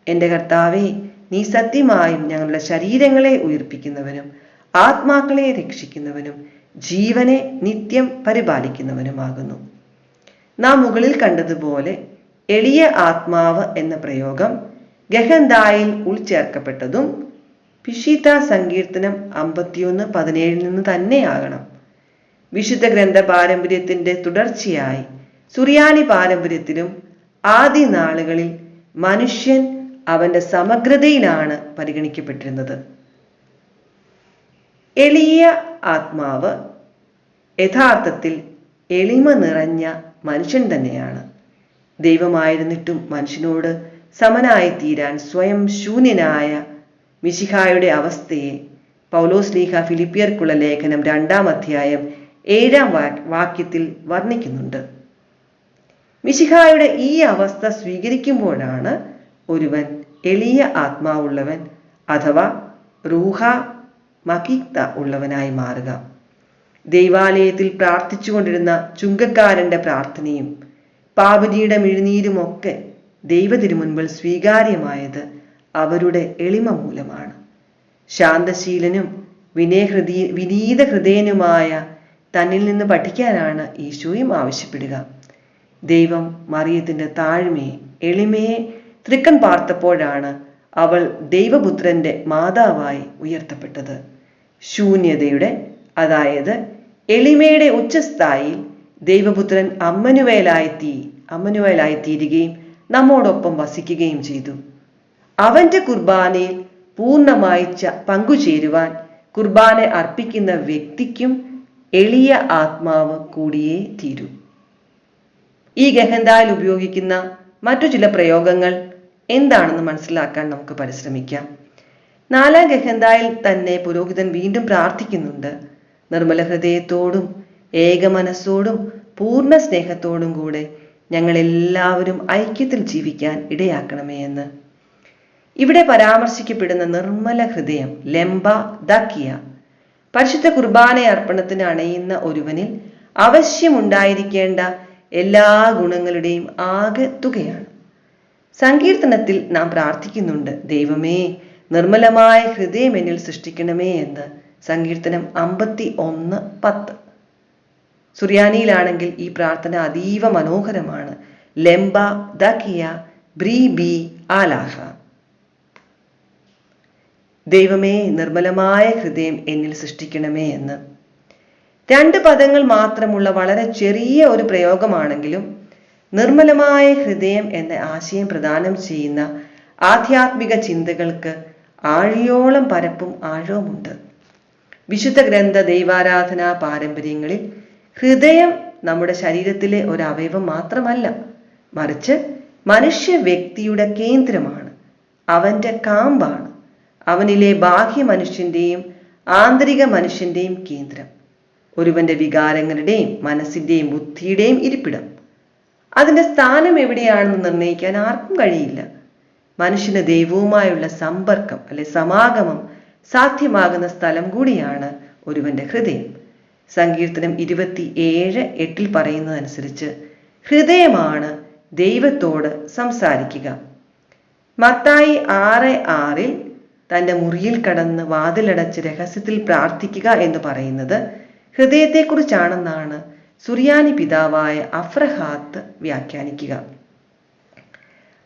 എൻ്റെ കർത്താവേ, നീ സത്യമായും ഞങ്ങളുടെ ശരീരങ്ങളെ ഉയിർപ്പിക്കുന്നവനും ആത്മാക്കളെ രക്ഷിക്കുന്നവനും ജീവനെ നിത്യം പരിപാലിക്കുന്നവനുമാകുന്നു. നാം മുകളിൽ കണ്ടതുപോലെ എളിയ ആത്മാവ് എന്ന പ്രയോഗം ഗഹന്തായിൽ ഉൾച്ചേർക്കപ്പെട്ടതും പിശീത്ത സങ്കീർത്തനം 51:17 നിന്ന് തന്നെയാകണം. വിശുദ്ധ ഗ്രന്ഥ പാരമ്പര്യത്തിന്റെ തുടർച്ചയായി സുറിയാനി പാരമ്പര്യത്തിലും ആദ്യ നാളുകളിൽ മനുഷ്യൻ അവന്റെ സമഗ്രതയിലാണ് പരിഗണിക്കപ്പെട്ടിരുന്നത്. എളിയ ആത്മാവ് യഥാർത്ഥത്തിൽ എളിമ നിറഞ്ഞ മനുഷ്യൻ തന്നെയാണ്. ദൈവമായിരുന്നിട്ടും മനുഷ്യനോട് സമനായി തീരാൻ സ്വയം ശൂന്യനായ മിശിഹായുടെ അവസ്ഥയെ പൗലോസ്ലീഹ ഫിലിപ്പിയർക്കുള്ള ലേഖനം 2-ാം അധ്യായം 7-ാം വാക്യത്തിൽ വർണ്ണിക്കുന്നുണ്ട്. മിശിഹായുടെ ഈ അവസ്ഥ സ്വീകരിക്കുമ്പോഴാണ് ഒരുവൻ എളിയ ആത്മാവുള്ളവൻ അഥവാ റൂഹ മഖീത്ത ഉള്ളവനായി മാറുക. ദൈവാലയത്തിൽ പ്രാർത്ഥിച്ചുകൊണ്ടിരുന്ന ചുങ്കക്കാരന്റെ പ്രാർത്ഥനയും പാപിനിയുടെ മിഴുനീരുമൊക്കെ ദൈവത്തിരുമുൻപിൽ സ്വീകാര്യമായത് അവരുടെ എളിമ മൂലമാണ്. ശാന്തശീലനും വിനീത ഹൃദയനുമായ തന്നിൽ നിന്ന് പഠിക്കാനാണ് ഈശോയും ആവശ്യപ്പെടുക. ദൈവം മറിയത്തിന്റെ താഴ്മയെ എളിമയെ തൃക്കൺ പാർത്തപ്പോഴാണ് അവൾ ദൈവപുത്രന്റെ മാതാവായി ഉയർത്തപ്പെട്ടത്. ശൂന്യതയുടെ, അതായത് എളിമയുടെ ഉച്ചസ്ഥായിയിൽ ദൈവപുത്രൻ അമ്മനുവേലായി തീരുകയും നമ്മോടൊപ്പം വസിക്കുകയും ചെയ്തു. അവന്റെ കുർബാനയിൽ പൂർണ്ണമായി പങ്കുചേരുവാൻ കുർബാന അർപ്പിക്കുന്ന വ്യക്തിക്കും എളിയ ആത്മാവ് കൂടിയേ തീരൂ. ഈ ഗഹന്തായിൽ ഉപയോഗിക്കുന്ന മറ്റു ചില പ്രയോഗങ്ങൾ എന്താണെന്ന് മനസ്സിലാക്കാൻ നമുക്ക് പരിശ്രമിക്കാം. 4-ാം ഗഹന്തായിൽ തന്നെ പുരോഹിതൻ വീണ്ടും പ്രാർത്ഥിക്കുന്നുണ്ട്: നിർമ്മല ഹൃദയത്തോടും ഏകമനസ്സോടും പൂർണ്ണ സ്നേഹത്തോടും കൂടെ ഞങ്ങളെല്ലാവരും ഐക്യത്തിൽ ജീവിക്കാൻ ഇടയാക്കണമേ എന്ന്. ഇവിടെ പരാമർശിക്കപ്പെടുന്ന നിർമ്മല ഹൃദയം ലെംബ ദക്കിയ പരിശുദ്ധ കുർബാന അർപ്പണത്തിന് അണയുന്ന ഒരുവനിൽ അവശ്യമുണ്ടായിരിക്കേണ്ട എല്ലാ ഗുണങ്ങളുടെയും ആകെ തുകയാണ്. സങ്കീർത്തനത്തിൽ നാം പ്രാർത്ഥിക്കുന്നുണ്ട്: ദൈവമേ, നിർമ്മലമായ ഹൃദയം എന്നിൽ സൃഷ്ടിക്കണമേ എന്ന്. സങ്കീർത്തനം 51:10. സുറിയാനിയിലാണെങ്കിൽ ഈ പ്രാർത്ഥന അതീവ മനോഹരമാണ്: ലെംബ ദക്കിയ ബ്രീ ബി ആലാഹ. ദൈവമേ, നിർമ്മലമായ ഹൃദയം എന്നിൽ സൃഷ്ടിക്കണമേ എന്ന്. 2 പദങ്ങൾ മാത്രമുള്ള വളരെ ചെറിയ ഒരു പ്രയോഗമാണെങ്കിലും നിർമ്മലമായ ഹൃദയം എന്ന ആശയം പ്രദാനം ചെയ്യുന്ന ആധ്യാത്മിക ചിന്തകൾക്ക് ആഴിയോളം പരപ്പും ആഴവുമുണ്ട്. വിശുദ്ധ ഗ്രന്ഥ ദൈവാരാധനാ പാരമ്പര്യങ്ങളിൽ ഹൃദയം നമ്മുടെ ശരീരത്തിലെ ഒരു അവയവം മാത്രമല്ല, മറിച്ച് മനുഷ്യ വ്യക്തിയുടെ കേന്ദ്രമാണ്. അവന്റെ കാമ്പാണ്. അവനിലെ ബാഹ്യ മനുഷ്യന്റെയും ആന്തരിക മനുഷ്യന്റെയും കേന്ദ്രം. ഒരുവന്റെ വികാരങ്ങളുടെയും മനസ്സിന്റെയും ബുദ്ധിയുടെയും ഇരിപ്പിടം. അതിന്റെ സ്ഥാനം എവിടെയാണെന്ന് നിർണ്ണയിക്കാൻ ആർക്കും കഴിയില്ല. മനുഷ്യന് ദൈവവുമായുള്ള സമ്പർക്കം സമാഗമം സാധ്യമാകുന്ന സ്ഥലം കൂടിയാണ് ഒരുവന്റെ ഹൃദയം. സങ്കീർത്തനം 27:8 പറയുന്നതനുസരിച്ച് ഹൃദയമാണ് ദൈവത്തോട് സംസാരിക്കുക. മത്തായി 6:6 തന്റെ മുറിയിൽ കടന്ന് വാതിലടച്ച് രഹസ്യത്തിൽ പ്രാർത്ഥിക്കുക എന്ന് പറയുന്നത് ഹൃദയത്തെക്കുറിച്ചാണെന്നാണ് സുറിയാനി പിതാവായ അഫ്രഹാത്ത് വ്യാഖ്യാനിക്കുക.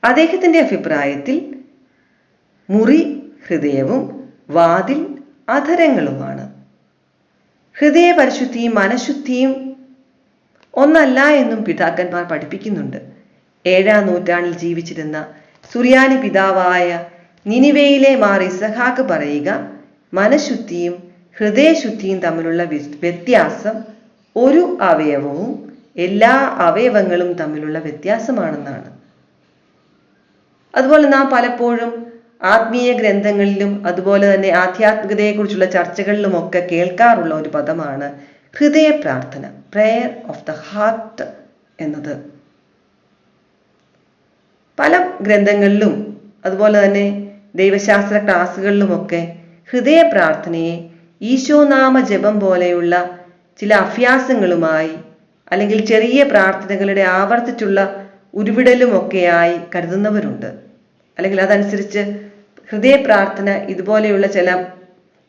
അദ്ദേഹത്തിന്റെ അഭിപ്രായത്തിൽ മുറി ഹൃദയവും വാതിൽ അധരങ്ങളുമാണ്. ഹൃദയ പരിശുദ്ധിയും മനഃശുദ്ധിയും ഒന്നല്ല എന്നും പിതാക്കന്മാർ പഠിപ്പിക്കുന്നുണ്ട്. 7-ാം നൂറ്റാണ്ടിൽ ജീവിച്ചിരുന്ന സുറിയാനി പിതാവായ നിനിവേയിലെ മാർ ഇസഹാക്ക് പറയുക, മനഃശുദ്ധിയും ഹൃദയശുദ്ധിയും തമ്മിലുള്ള വ്യത്യാസം ഒരു അവയവവും എല്ലാ അവയവങ്ങളും തമ്മിലുള്ള വ്യത്യാസമാണെന്നാണ്. അതുപോലെ നാം പലപ്പോഴും ആത്മീയ ഗ്രന്ഥങ്ങളിലും അതുപോലെ തന്നെ ആധ്യാത്മികതയെക്കുറിച്ചുള്ള ചർച്ചകളിലുമൊക്കെ കേൾക്കാറുള്ള ഒരു പദമാണ് ഹൃദയ പ്രാർത്ഥന, പ്രെയർ ഓഫ് ദ ഹാർട്ട് എന്നത്. പല ഗ്രന്ഥങ്ങളിലും അതുപോലെ തന്നെ ദൈവശാസ്ത്ര ക്ലാസ്സുകളിലുമൊക്കെ ഹൃദയ പ്രാർത്ഥനയെ ഈശോനാമ ജപം പോലെയുള്ള ചില അഭ്യാസങ്ങളുമായി അല്ലെങ്കിൽ ചെറിയ പ്രാർത്ഥനകളുടെ ആവർത്തിച്ചുള്ള ഉരുവിടലുമൊക്കെയായി കരുതുന്നവരുണ്ട്. അല്ലെങ്കിൽ അതനുസരിച്ച് ഹൃദയ പ്രാർത്ഥന ഇതുപോലെയുള്ള ചില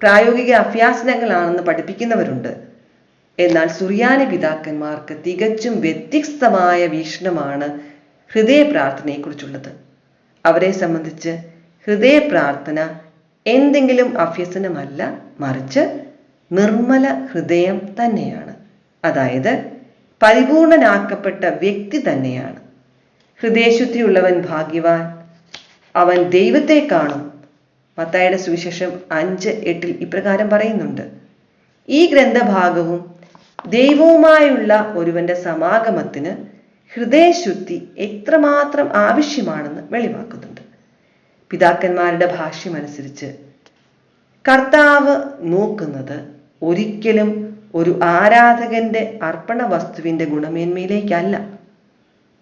പ്രായോഗിക അഭ്യാസങ്ങളാണെന്ന് പഠിപ്പിക്കുന്നവരുണ്ട്. എന്നാൽ സുറിയാനി പിതാക്കന്മാർക്ക് തികച്ചും വ്യത്യസ്തമായ വീക്ഷണമാണ് ഹൃദയ പ്രാർത്ഥനയെക്കുറിച്ചുള്ളത്. അവരെ സംബന്ധിച്ച് ഹൃദയ പ്രാർത്ഥന എന്തെങ്കിലും അഭ്യസനമല്ല, മറിച്ച് നിർമ്മല ഹൃദയം തന്നെയാണ്. അതായത് പരിപൂർണനാക്കപ്പെട്ട വ്യക്തി തന്നെയാണ്. ഹൃദയശുദ്ധിയുള്ളവൻ ഭാഗ്യവാൻ, അവൻ ദൈവത്തെ കാണും. മത്തായിയുടെ സുവിശേഷം 5:8 ഇപ്രകാരം പറയുന്നുണ്ട്. ഈ ഗ്രന്ഥഭാഗവും ദൈവവുമായുള്ള ഒരുവന്റെ സമാഗമത്തിന് ഹൃദയശുദ്ധി എത്രമാത്രം ആവശ്യമാണെന്ന് വെളിവാക്കുന്നുണ്ട്. പിതാക്കന്മാരുടെ ഭാഷ്യമനുസരിച്ച് കർത്താവ് നോക്കുന്നത് ഒരിക്കലും ഒരു ആരാധകന്റെ അർപ്പണ വസ്തുവിന്റെ ഗുണമേന്മയിലേക്കല്ല,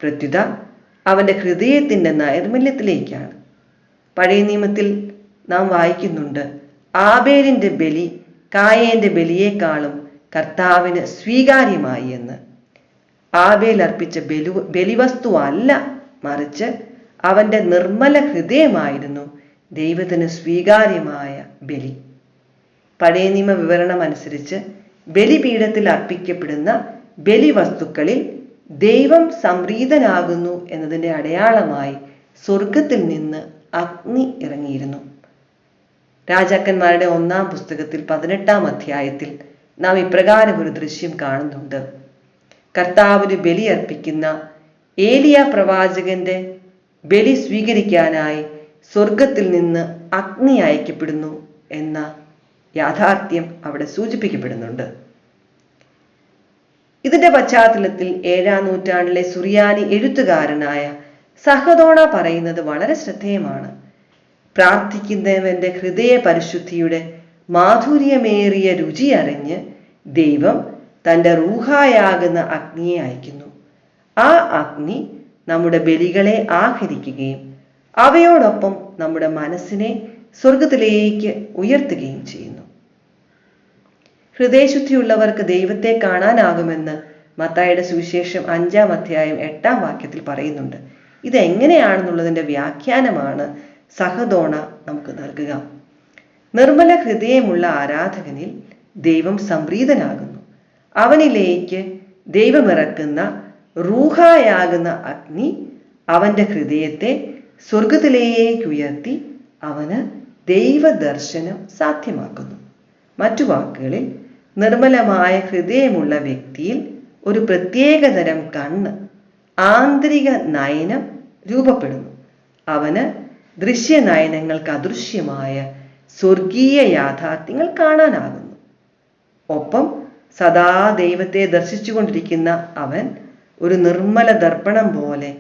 പ്രത്യുത അവന്റെ ഹൃദയത്തിന്റെ നൈർമല്യത്തിലേക്കാണ്. പഴയ നിയമത്തിൽ നാം വായിക്കുന്നുണ്ട്, ആബേലിന്റെ ബലി കായേന്റെ ബലിയേക്കാളും കർത്താവിന് സ്വീകാര്യമായി എന്ന്. ആബേൽ അർപ്പിച്ച ബലിവസ്തു അല്ല, മറിച്ച് അവന്റെ നിർമ്മല ഹൃദയമായിരുന്നു ദൈവത്തിന് സ്വീകാര്യമായ ബലി. പഴയ നിയമ വിവരണം അനുസരിച്ച് ബലിപീഠത്തിൽ അർപ്പിക്കപ്പെടുന്ന ബലിവസ്തുക്കളിൽ ദൈവം സംപ്രീതനാകുന്നു എന്നതിൻ്റെ അടയാളമായി സ്വർഗത്തിൽ നിന്ന് അഗ്നി ഇറങ്ങിയിരുന്നു. രാജാക്കന്മാരുടെ 1-ാം പുസ്തകത്തിൽ 18-ാം അധ്യായത്തിൽ നാം ഇപ്രകാരം ഒരു ദൃശ്യം കാണുന്നുണ്ട്. കർത്താവിന് ബലി അർപ്പിക്കുന്ന ഏലിയ പ്രവാചകന്റെ ബലി സ്വീകരിക്കാനായി സ്വർഗത്തിൽ നിന്ന് അഗ്നി അയക്കപ്പെടുന്നു എന്ന യാഥാർത്ഥ്യം അവിടെ സൂചിപ്പിക്കപ്പെടുന്നുണ്ട്. ഇതിന്റെ പശ്ചാത്തലത്തിൽ 7-ാം നൂറ്റാണ്ടിലെ സുറിയാനി എഴുത്തുകാരനായ സഹദോണ പറയുന്നത് വളരെ ശ്രദ്ധേയമാണ്. പ്രാർത്ഥിക്കുന്നവന്റെ ഹൃദയ പരിശുദ്ധിയുടെ മാധുര്യമേറിയ രുചി അറിഞ്ഞ് ദൈവം തൻ്റെ റൂഹായാകുന്ന അഗ്നിയെ അയക്കുന്നു. ആ അഗ്നി നമ്മുടെ ബലികളെ ആഹരിക്കുകയും അവയോടൊപ്പം നമ്മുടെ മനസ്സിനെ സ്വർഗത്തിലേക്ക് ഉയർത്തുകയും ചെയ്യുന്നു. ഹൃദയശുദ്ധിയുള്ളവർക്ക് ദൈവത്തെ കാണാനാകുമെന്ന് മത്തായിയുടെ സുവിശേഷം 5-ാം അധ്യായം 8-ാം വാക്യത്തിൽ പറയുന്നുണ്ട്. ഇതെങ്ങനെയാണെന്നുള്ളതിൻ്റെ വ്യാഖ്യാനമാണ് സഹദോണ നമുക്ക് നൽകുക. നിർമ്മല ഹൃദയമുള്ള ആരാധകനിൽ ദൈവം സംപ്രീതനാകുന്നു. അവനിലേക്ക് ദൈവമിറക്കുന്ന റൂഹായാകുന്ന അഗ്നി അവന്റെ ഹൃദയത്തെ സ്വർഗത്തിലേക്ക് ഉയർത്തി അവന് ദൈവദർശനം സാധ്യമാക്കുന്നു. മറ്റു വാക്കുകളിൽ, നിർമ്മലമായ ഹൃദയമുള്ള വ്യക്തിയിൽ ഒരു പ്രത്യേകതരം കണ്ണ്, ആന്തരിക നയനം രൂപപ്പെടുന്നു. അവന് ദൃശ്യനയനങ്ങൾക്ക് അദൃശ്യമായ സ്വർഗീയ യാഥാർത്ഥ്യങ്ങൾ കാണാനാകുന്നു. ഒപ്പം സദാ ദൈവത്തെ ദർശിച്ചുകൊണ്ടിരിക്കുന്ന അവൻ ഒരു നിർമ്മല ദർപ്പണം പോലെ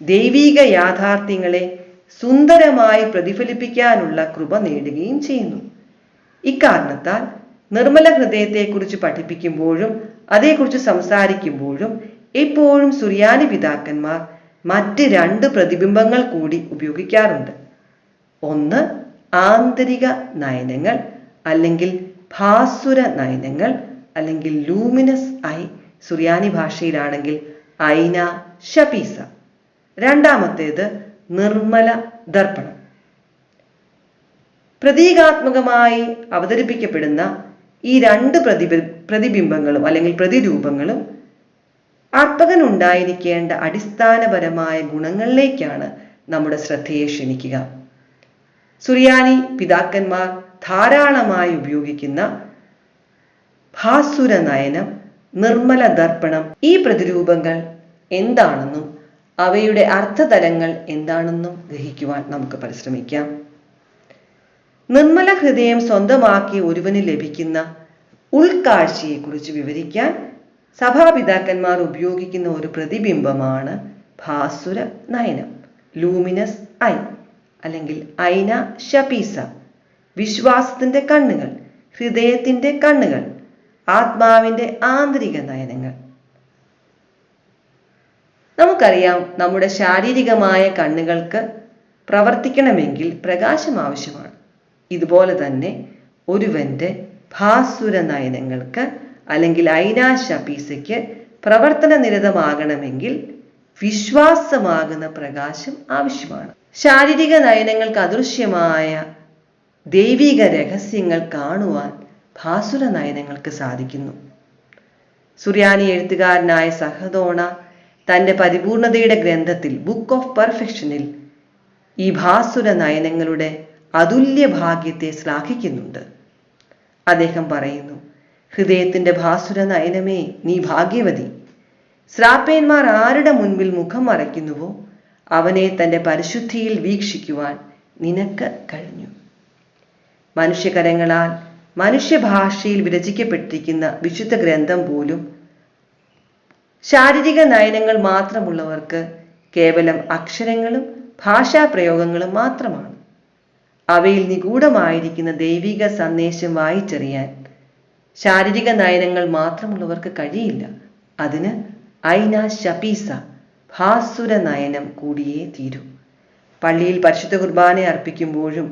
ദൈവീക യാഥാർത്ഥ്യങ്ങളെ സുന്ദരമായി പ്രതിഫലിപ്പിക്കാനുള്ള കൃപ നേടുകയും ചെയ്യുന്നു. ഇക്കാരണത്താൽ നിർമ്മല ഹൃദയത്തെക്കുറിച്ച് പഠിപ്പിക്കുമ്പോഴും അതേക്കുറിച്ച് സംസാരിക്കുമ്പോഴും എപ്പോഴും സുറിയാനി പിതാക്കന്മാർ മറ്റ് 2 പ്രതിബിംബങ്ങൾ കൂടി ഉപയോഗിക്കാറുണ്ട്. ഒന്ന് ആന്തരിക നയനങ്ങൾ അല്ലെങ്കിൽ ഭാസുര നയനങ്ങൾ അല്ലെങ്കിൽ ലൂമിനസ് ഐ, സുറിയാനി ഭാഷയിലാണെങ്കിൽ ഐന ഷപീസ. രണ്ടാമത്തേത് നിർമ്മല ദർപ്പണം. പ്രതീകാത്മകമായി അവതരിപ്പിക്കപ്പെടുന്ന ഈ 2 പ്രതിബിംബങ്ങളും അല്ലെങ്കിൽ പ്രതിരൂപങ്ങളും അർപ്പകൻ ഉണ്ടായിരിക്കേണ്ട അടിസ്ഥാനപരമായ ഗുണങ്ങളിലേക്കാണ് നമ്മുടെ ശ്രദ്ധയെ ക്ഷണിക്കുക. സുറിയാനി പിതാക്കന്മാർ ധാരാളമായി ഉപയോഗിക്കുന്ന ഭാസുര നയനം, നിർമ്മല ദർപ്പണം, ഈ പ്രതിരൂപങ്ങൾ എന്താണെന്നും അവയുടെ അർത്ഥതലങ്ങൾ എന്താണെന്നും ഗ്രഹിക്കുവാൻ നമുക്ക് പരിശ്രമിക്കാം. നിർമ്മല ഹൃദയം സ്വന്തമാക്കി ഒരുവന് ലഭിക്കുന്ന ഉൾക്കാഴ്ചയെക്കുറിച്ച് വിവരിക്കാൻ സഭാപിതാക്കന്മാർ ഉപയോഗിക്കുന്ന ഒരു പ്രതിബിംബമാണ് ഭാസുര നയനം, ലൂമിനസ് ഐ അല്ലെങ്കിൽ ഐന ഷപീസ. വിശ്വാസത്തിന്റെ കണ്ണുകൾ, ഹൃദയത്തിന്റെ കണ്ണുകൾ, ആത്മാവിൻ്റെ ആന്തരിക നയനങ്ങൾ. നമുക്കറിയാം, നമ്മുടെ ശാരീരികമായ കണ്ണുകൾക്ക് പ്രവർത്തിക്കണമെങ്കിൽ പ്രകാശം ആവശ്യമാണ്. ഇതുപോലെ തന്നെ ഒരുവന്റെ ഭാസുര നയനങ്ങൾക്ക് അല്ലെങ്കിൽ ഐനാശപീസയ്ക്ക് പ്രവർത്തന നിരതമാകണമെങ്കിൽ വിശ്വാസമാകുന്ന പ്രകാശം ആവശ്യമാണ്. ശാരീരിക നയനങ്ങൾക്ക് അദൃശ്യമായ ദൈവിക രഹസ്യങ്ങൾ കാണുവാൻ ഭാസുര നയനങ്ങൾക്ക് സാധിക്കുന്നു. സുറിയാനി എഴുത്തുകാരനായ സഹദോണ തൻ്റെ പരിപൂർണതയുടെ ഗ്രന്ഥത്തിൽ ബുക്ക് ഓഫ് പെർഫെക്ഷനിൽ ഈ ഭാസുര നയനങ്ങളുടെ അതുല്യ ഭാഗ്യത്തെ ശ്ലാഘിക്കുന്നുണ്ട്. അദ്ദേഹം പറയുന്നു, ഹൃദയത്തിൻ്റെ ഭാസുര നയനമേ, നീ ഭാഗ്യവതി. ശ്രാപ്പേന്മാർ ആരുടെ മുൻപിൽ മുഖം മറയ്ക്കുന്നുവോ അവനെ തൻ്റെ പരിശുദ്ധിയിൽ വീക്ഷിക്കുവാൻ നിനക്ക് കഴിഞ്ഞു. മനുഷ്യകരങ്ങളാൽ മനുഷ്യഭാഷയിൽ വിരചിക്കപ്പെട്ടിരിക്കുന്ന വിശുദ്ധ ഗ്രന്ഥം പോലും ശാരീരിക നയനങ്ങൾ മാത്രമുള്ളവർക്ക് കേവലം അക്ഷരങ്ങളും ഭാഷാപ്രയോഗങ്ങളും മാത്രമാണ്. അവയിൽ നിഗൂഢമായിരിക്കുന്ന ദൈവിക സന്ദേശം വായിച്ചറിയാൻ ശാരീരിക നയനങ്ങൾ മാത്രമുള്ളവർക്ക് കഴിയില്ല. അതിന് ഐനാശപീസ, ഭാസുര നയനം കൂടിയേ തീരൂ. പള്ളിയിൽ പരിശുദ്ധ കുർബാന അർപ്പിക്കുമ്പോഴും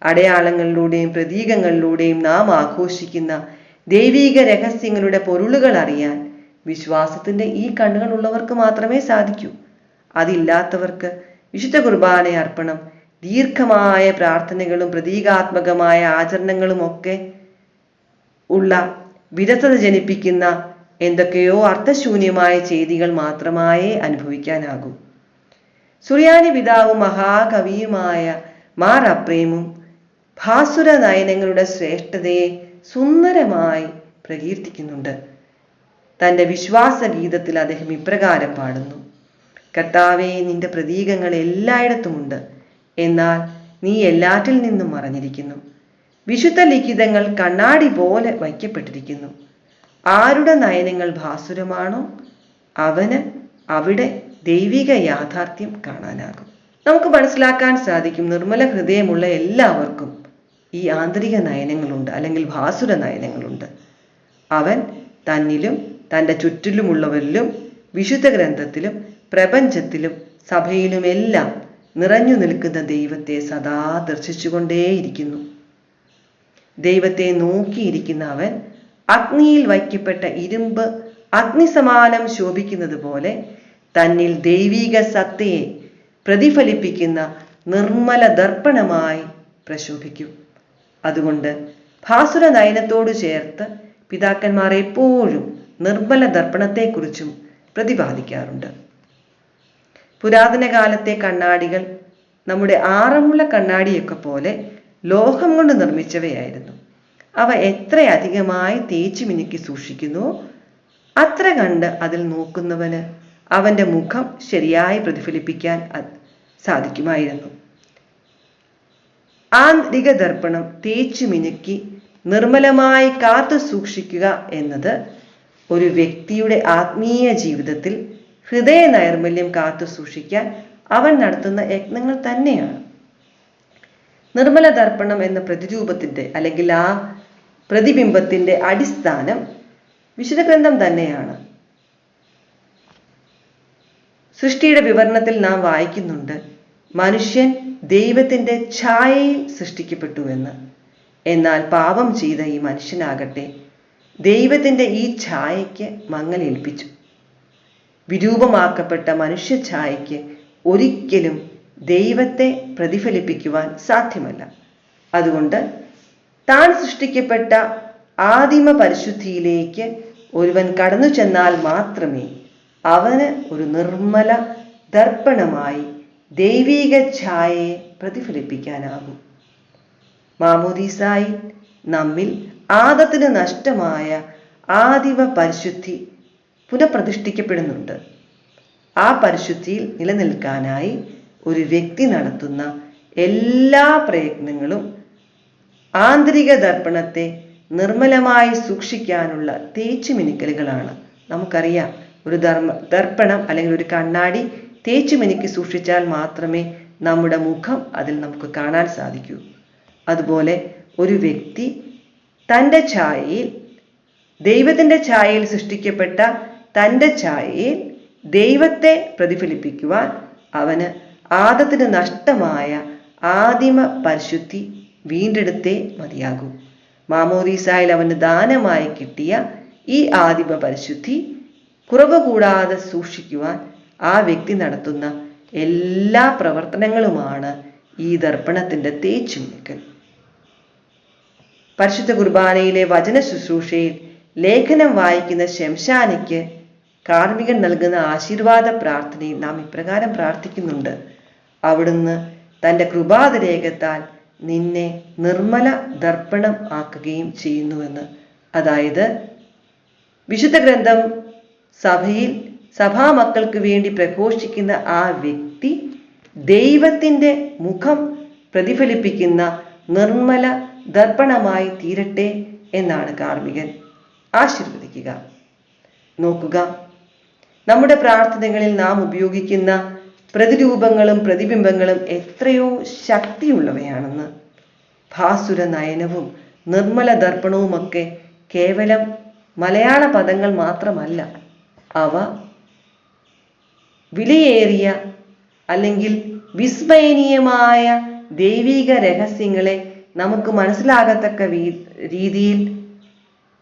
അടയാളങ്ങളിലൂടെയും പ്രതീകങ്ങളിലൂടെയും നാം ആഘോഷിക്കുന്ന ദൈവിക രഹസ്യങ്ങളുടെ പൊരുളുകൾ അറിയാൻ വിശ്വാസത്തിൻ്റെ ഈ കണ്ണുകളുള്ളവർക്ക് മാത്രമേ സാധിക്കൂ. അതില്ലാത്തവർക്ക് വിശുദ്ധ കുർബാന അർപ്പണം, ദീർഘമായ പ്രാർത്ഥനകളും പ്രതീകാത്മകമായ ആചരണങ്ങളും ഒക്കെ ഉള്ള വിരസത ജനിപ്പിക്കുന്ന എന്തൊക്കെയോ അർത്ഥശൂന്യമായ ചെയ്തികൾ മാത്രമായേ അനുഭവിക്കാനാകൂ. സുറിയാനി പിതാവും മഹാകവിയുമായ മാർ അപ്രേമും ഭാസുര നയനങ്ങളുടെ ശ്രേഷ്ഠതയെ സുന്ദരമായി പ്രകീർത്തിക്കുന്നുണ്ട്. തൻ്റെ വിശ്വാസ ഗീതത്തിൽ അദ്ദേഹം ഇപ്രകാരം പാടുന്നു: കർത്താവേ, നിന്റെ പ്രതീകങ്ങൾ എല്ലായിടത്തുമുണ്ട്, എന്നാൽ നീ എല്ലാറ്റിൽ നിന്നും മറഞ്ഞിരിക്കുന്നു. വിശുദ്ധ ലിഖിതങ്ങൾ കണ്ണാടി പോലെ വയ്ക്കപ്പെട്ടിരിക്കുന്നു. ആരുടെ നയനങ്ങൾ ഭാസുരമാണോ അവന് അവിടെ ദൈവിക യാഥാർത്ഥ്യം കാണാനാകും. നമുക്ക് മനസ്സിലാക്കാൻ സാധിക്കും, നിർമ്മല ഹൃദയമുള്ള എല്ലാവർക്കും ഈ ആന്തരിക നയനങ്ങളുണ്ട്, അല്ലെങ്കിൽ ഭാസുര നയനങ്ങളുണ്ട്. അവൻ തന്നിലും തൻ്റെ ചുറ്റിലുമുള്ളവരിലും വിശുദ്ധ ഗ്രന്ഥത്തിലും പ്രപഞ്ചത്തിലും സഭയിലുമെല്ലാം നിറഞ്ഞു നിൽക്കുന്ന ദൈവത്തെ സദാ ദർശിച്ചുകൊണ്ടേയിരിക്കുന്നു. ദൈവത്തെ നോക്കിയിരിക്കുന്ന അവൻ അഗ്നിയിൽ വയ്ക്കപ്പെട്ട ഇരുമ്പ് അഗ്നിസമാനം ശോഭിക്കുന്നത് പോലെ തന്നിൽ ദൈവിക സത്തയെ പ്രതിഫലിപ്പിക്കുന്ന നിർമ്മല ദർപ്പണമായി പ്രശോഭിക്കും. അതുകൊണ്ട് ഭാസുര നയനത്തോട് ചേർത്ത് പിതാക്കന്മാർ എപ്പോഴും നിർമ്മല ദർപ്പണത്തെക്കുറിച്ചും പ്രതിപാദിക്കാറുണ്ട്. പുരാതന കാലത്തെ കണ്ണാടികൾ നമ്മുടെ ആറന്മുള കണ്ണാടിയൊക്കെ പോലെ ലോഹം കൊണ്ട് നിർമ്മിച്ചവയായിരുന്നു. അവ എത്രയധികമായി തേച്ചു മിനുക്കി സൂക്ഷിക്കുന്നുവോ അത്ര കണ്ട് അതിൽ നോക്കുന്നവന് അവൻ്റെ മുഖം ശരിയായി പ്രതിഫലിപ്പിക്കാൻ സാധിക്കുമായിരുന്നു. ആന്തരിക ദർപ്പണം തേച്ചു മിനുക്കി നിർമ്മലമായി കാത്തു സൂക്ഷിക്കുക എന്നത് ഒരു വ്യക്തിയുടെ ആത്മീയ ജീവിതത്തിൽ ഹൃദയ നൈർമല്യം കാത്തു സൂക്ഷിക്കാൻ അവൻ നടത്തുന്ന യത്നങ്ങൾ തന്നെയാണ്. നിർമ്മല ദർപ്പണം എന്ന പ്രതിരൂപത്തിൻ്റെ അല്ലെങ്കിൽ ആ പ്രതിബിംബത്തിൻ്റെ അടിസ്ഥാനം വിശുദ്ധ ഗ്രന്ഥം തന്നെയാണ്. സൃഷ്ടിയുടെ വിവരണത്തിൽ നാം വായിക്കുന്നുണ്ട്, മനുഷ്യൻ ദൈവത്തിൻ്റെ ഛായയിൽ സൃഷ്ടിക്കപ്പെട്ടു എന്ന്. എന്നാൽ പാപം ചെയ്ത ഈ മനുഷ്യനാകട്ടെ ദൈവത്തിൻ്റെ ഈ ഛായയ്ക്ക് മങ്ങലേൽപ്പിച്ചു. വിരൂപമാക്കപ്പെട്ട മനുഷ്യ ഛായയ്ക്ക് ഒരിക്കലും ദൈവത്തെ പ്രതിഫലിപ്പിക്കുവാൻ സാധ്യമല്ല. അതുകൊണ്ട് താൻ സൃഷ്ടിക്കപ്പെട്ട ആദിമ പരിശുദ്ധിയിലേക്ക് ഒരുവൻ കടന്നു ചെന്നാൽ മാത്രമേ അവന് ഒരു നിർമ്മല ദർപ്പണമായി ദൈവിക ഛായയെ പ്രതിഫലിപ്പിക്കാനാകൂ. മാമോദീസായിൽ നമ്മിൽ ആദത്തിന് നഷ്ടമായ ആദിമ പരിശുദ്ധി പുനഃപ്രതിഷ്ഠിക്കപ്പെടുന്നുണ്ട്. ആ പരിശുദ്ധിയിൽ നിലനിൽക്കാനായി ഒരു വ്യക്തി നടത്തുന്ന എല്ലാ പ്രയത്നങ്ങളും ആന്തരിക ദർപ്പണത്തെ നിർമ്മലമായി സൂക്ഷിക്കാനുള്ള തേച്ചുമിനുക്കലുകളാണ്. നമുക്കറിയാം, ഒരു ദർപ്പണം അല്ലെങ്കിൽ ഒരു കണ്ണാടി തേച്ചുമിനുക്കി സൂക്ഷിച്ചാൽ മാത്രമേ നമ്മുടെ മുഖം അതിൽ നമുക്ക് കാണാൻ സാധിക്കൂ. അതുപോലെ ഒരു വ്യക്തി തൻ്റെ ഛായയിൽ ദൈവത്തിന്റെ ഛായയിൽ സൃഷ്ടിക്കപ്പെട്ട തൻ്റെ ഛായയിൽ ദൈവത്തെ പ്രതിഫലിപ്പിക്കുവാൻ അവന് ആദത്തിന് നഷ്ടമായ ആദിമ പരിശുദ്ധി വീണ്ടെടുത്തേ മതിയാകൂ. മാമോദീസായിൽ അവന് ദാനമായി കിട്ടിയ ഈ ആദിമ പരിശുദ്ധി കുറവ് കൂടാതെ സൂക്ഷിക്കുവാൻ ആ വ്യക്തി നടത്തുന്ന എല്ലാ പ്രവർത്തനങ്ങളുമാണ് ഈ ദർപ്പണത്തിന്റെ തേച്ചുമിക്കൽ. പരിശുദ്ധ കുർബാനയിലെ വചന ശുശ്രൂഷയിൽ ലേഖനം വായിക്കുന്ന ശംശാനയ്ക്ക് കാർമികൻ നൽകുന്ന ആശീർവാദ പ്രാർത്ഥനയിൽ നാം ഇപ്രകാരം പ്രാർത്ഥിക്കുന്നുണ്ട്: അവിടുന്ന് തൻ്റെ കൃപാതിരേകത്താൽ നിന്നെ നിർമ്മല ദർപ്പണം ആക്കുകയും ചെയ്യുന്നുവെന്ന്. അതായത് വിശുദ്ധ ഗ്രന്ഥം സഭയിൽ സഭാമക്കൾക്ക് വേണ്ടി പ്രഘോഷിക്കുന്ന ആ വ്യക്തി ദൈവത്തിൻ്റെ മുഖം പ്രതിഫലിപ്പിക്കുന്ന നിർമ്മല ദർപ്പണമായി തീരട്ടെ എന്നാണ് കാർമികൻ ആശീർവദിക്കുക. നോക്കുക, നമ്മുടെ പ്രാർത്ഥനകളിൽ നാം ഉപയോഗിക്കുന്ന പ്രതിരൂപങ്ങളും പ്രതിബിംബങ്ങളും എത്രയോ ശക്തിയുള്ളവയാണെന്ന്. ഭാസുര നയനവും നിർമ്മല ദർപ്പണവുമൊക്കെ കേവലം മലയാള പദങ്ങൾ മാത്രമല്ല. അവ വിലയേറിയ അല്ലെങ്കിൽ വിസ്മയനീയമായ ദൈവിക രഹസ്യങ്ങളെ നമുക്ക് മനസ്സിലാകത്തക്ക രീതിയിൽ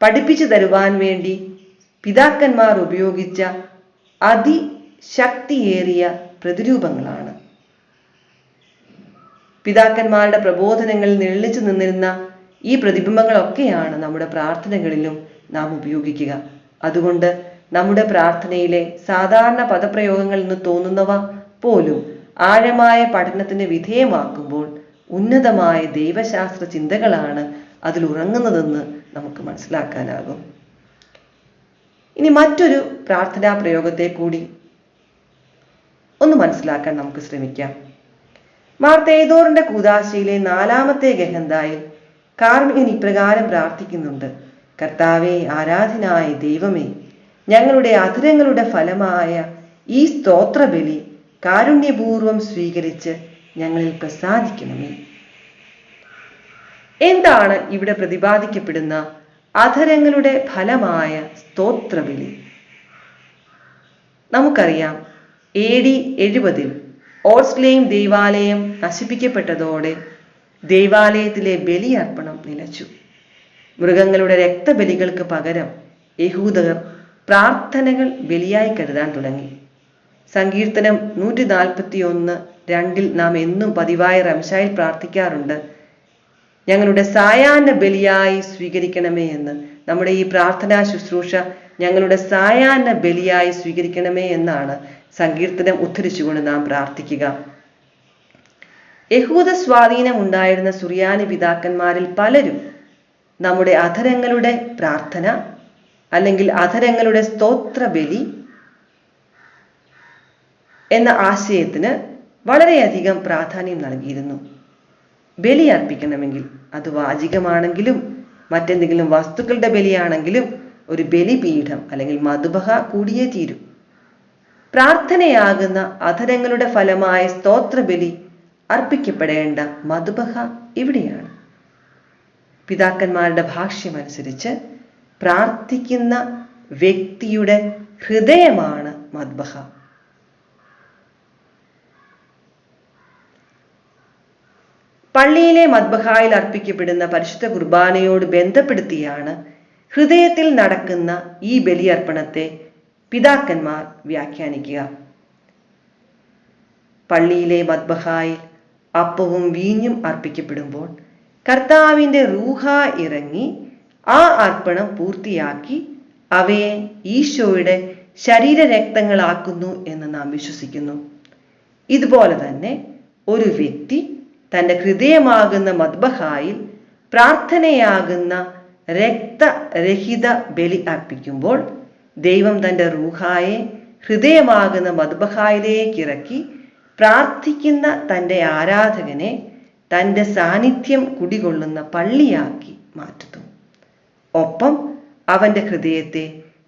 പഠിപ്പിച്ചു തരുവാൻ വേണ്ടി പിതാക്കന്മാർ ഉപയോഗിച്ച അതിശക്തിയേറിയ പ്രതിരൂപങ്ങളാണ്. പിതാക്കന്മാരുടെ പ്രബോധനങ്ങളിൽ നിഴലിച്ചു നിന്നിരുന്ന ഈ പ്രതിബിംബങ്ങളൊക്കെയാണ് നമ്മുടെ പ്രാർത്ഥനകളിലും നാം ഉപയോഗിക്കുക. അതുകൊണ്ട് നമ്മുടെ പ്രാർത്ഥനയിലെ സാധാരണ പദപ്രയോഗങ്ങളിൽ നിന്ന് തോന്നുന്നവ പോലും ആഴമായ പഠനത്തിന് വിധേയമാക്കുമ്പോൾ ഉന്നതമായ ദൈവശാസ്ത്ര ചിന്തകളാണ് അതിൽ ഉറങ്ങുന്നതെന്ന് നമുക്ക് മനസ്സിലാക്കാനാകും. ഇനി മറ്റൊരു പ്രാർത്ഥനാ പ്രയോഗത്തെ കൂടി ഒന്ന് മനസ്സിലാക്കാൻ നമുക്ക് ശ്രമിക്കാം. മാർ തേദോറിന്റെ കൂദാശയിലെ 4-ാമത്തെ ഗഹന്തായിൽ കാർമികൻ ഇപ്രകാരം പ്രാർത്ഥിക്കുന്നുണ്ട്: കർത്താവേ, ആരാധനായ ദൈവമേ, ഞങ്ങളുടെ അധരങ്ങളുടെ ഫലമായ ഈ സ്തോത്രബലി കാരുണ്യപൂർവം സ്വീകരിച്ച് ഞങ്ങളിൽ പ്രസാദിക്കണമേ. എന്താണ് ഇവിടെ പ്രതിപാദിക്കപ്പെടുന്ന അധരങ്ങളുടെ ഫലമായ സ്തോത്രബലി? നമുക്കറിയാം, AD 70 ഓർസ്ലേം ദൈവാലയം നശിപ്പിക്കപ്പെട്ടതോടെ ദൈവാലയത്തിലെ ബലിയർപ്പണം നിലച്ചു. മൃഗങ്ങളുടെ രക്തബലികൾക്ക് പകരം യഹൂദർ പ്രാർത്ഥനകൾ ബലിയായി കരുതാൻ തുടങ്ങി. സങ്കീർത്തനം 141:2 നാം എന്നും പതിവായി റംശായിൽ പ്രാർത്ഥിക്കാറുണ്ട്: ഞങ്ങളുടെ സായാഹ്ന ബലിയായി സ്വീകരിക്കണമേ എന്ന്. നമ്മുടെ ഈ പ്രാർത്ഥനാ ശുശ്രൂഷ ഞങ്ങളുടെ സായാഹ്ന ബലിയായി സ്വീകരിക്കണമേ എന്നാണ് സങ്കീർത്തനം ഉദ്ധരിച്ചുകൊണ്ട് നാം പ്രാർത്ഥിക്കുക. യഹൂദ സ്വാധീനം ഉണ്ടായിരുന്ന സുറിയാനി പിതാക്കന്മാരിൽ പലരും നമ്മുടെ അധരങ്ങളുടെ പ്രാർത്ഥന അല്ലെങ്കിൽ അധരങ്ങളുടെ സ്തോത്രബലി എന്ന ആശയത്തിന് വളരെയധികം പ്രാധാന്യം നൽകിയിരുന്നു. ബലി അർപ്പിക്കണമെങ്കിൽ അത് വാചികമാണെങ്കിലും മറ്റെന്തെങ്കിലും വസ്തുക്കളുടെ ബലിയാണെങ്കിലും ഒരു ബലിപീഠം അല്ലെങ്കിൽ മദ്ബഹ കൂടിയേ തീരൂ. പ്രാർത്ഥനയാകുന്ന അധരങ്ങളുടെ ഫലമായ സ്തോത്രബലി അർപ്പിക്കപ്പെടേണ്ട മദ്ബഹ ഇവിടെയാണ്. പിതാക്കന്മാരുടെ ഭാഷ്യമനുസരിച്ച് പ്രാർത്ഥിക്കുന്ന വ്യക്തിയുടെ ഹൃദയമാണ് മദ്ബഹ. പള്ളിയിലെ മദ്ബഹായിൽ അർപ്പിക്കപ്പെടുന്ന പരിശുദ്ധ കുർബാനയോട് ബന്ധപ്പെടുത്തിയാണ് ഹൃദയത്തിൽ നടക്കുന്ന ഈ ബലിയർപ്പണത്തെ പിതാക്കന്മാർ വ്യാഖ്യാനിക്കുക. പള്ളിയിലെ മദ്ബഹായിൽ അപ്പവും വീഞ്ഞും അർപ്പിക്കപ്പെടുമ്പോൾ കർത്താവിൻ്റെ റൂഹ ഇറങ്ങി ആ അർപ്പണം പൂർത്തിയാക്കി അവയെ ഈശോയുടെ ശരീരരക്തങ്ങളാക്കുന്നു എന്ന് നാം വിശ്വസിക്കുന്നു. ഇതുപോലെ തന്നെ ഒരു വ്യക്തി തൻ്റെ ഹൃദയമാകുന്ന മദ്ബഹായിൽ പ്രാർത്ഥനയാകുന്ന രക്തരഹിത ബലി അർപ്പിക്കുമ്പോൾ ദൈവം തൻ്റെ റൂഹായെ ഹൃദയമാകുന്ന മദ്ബഹായിലേക്ക് ഇറക്കി പ്രാർത്ഥിക്കുന്ന തൻ്റെ ആരാധകനെ തൻ്റെ സാന്നിധ്യം കുടികൊള്ളുന്ന പള്ളിയാക്കി മാറ്റുന്നു. ഒപ്പം അവൻ്റെ ഹൃദയത്തെ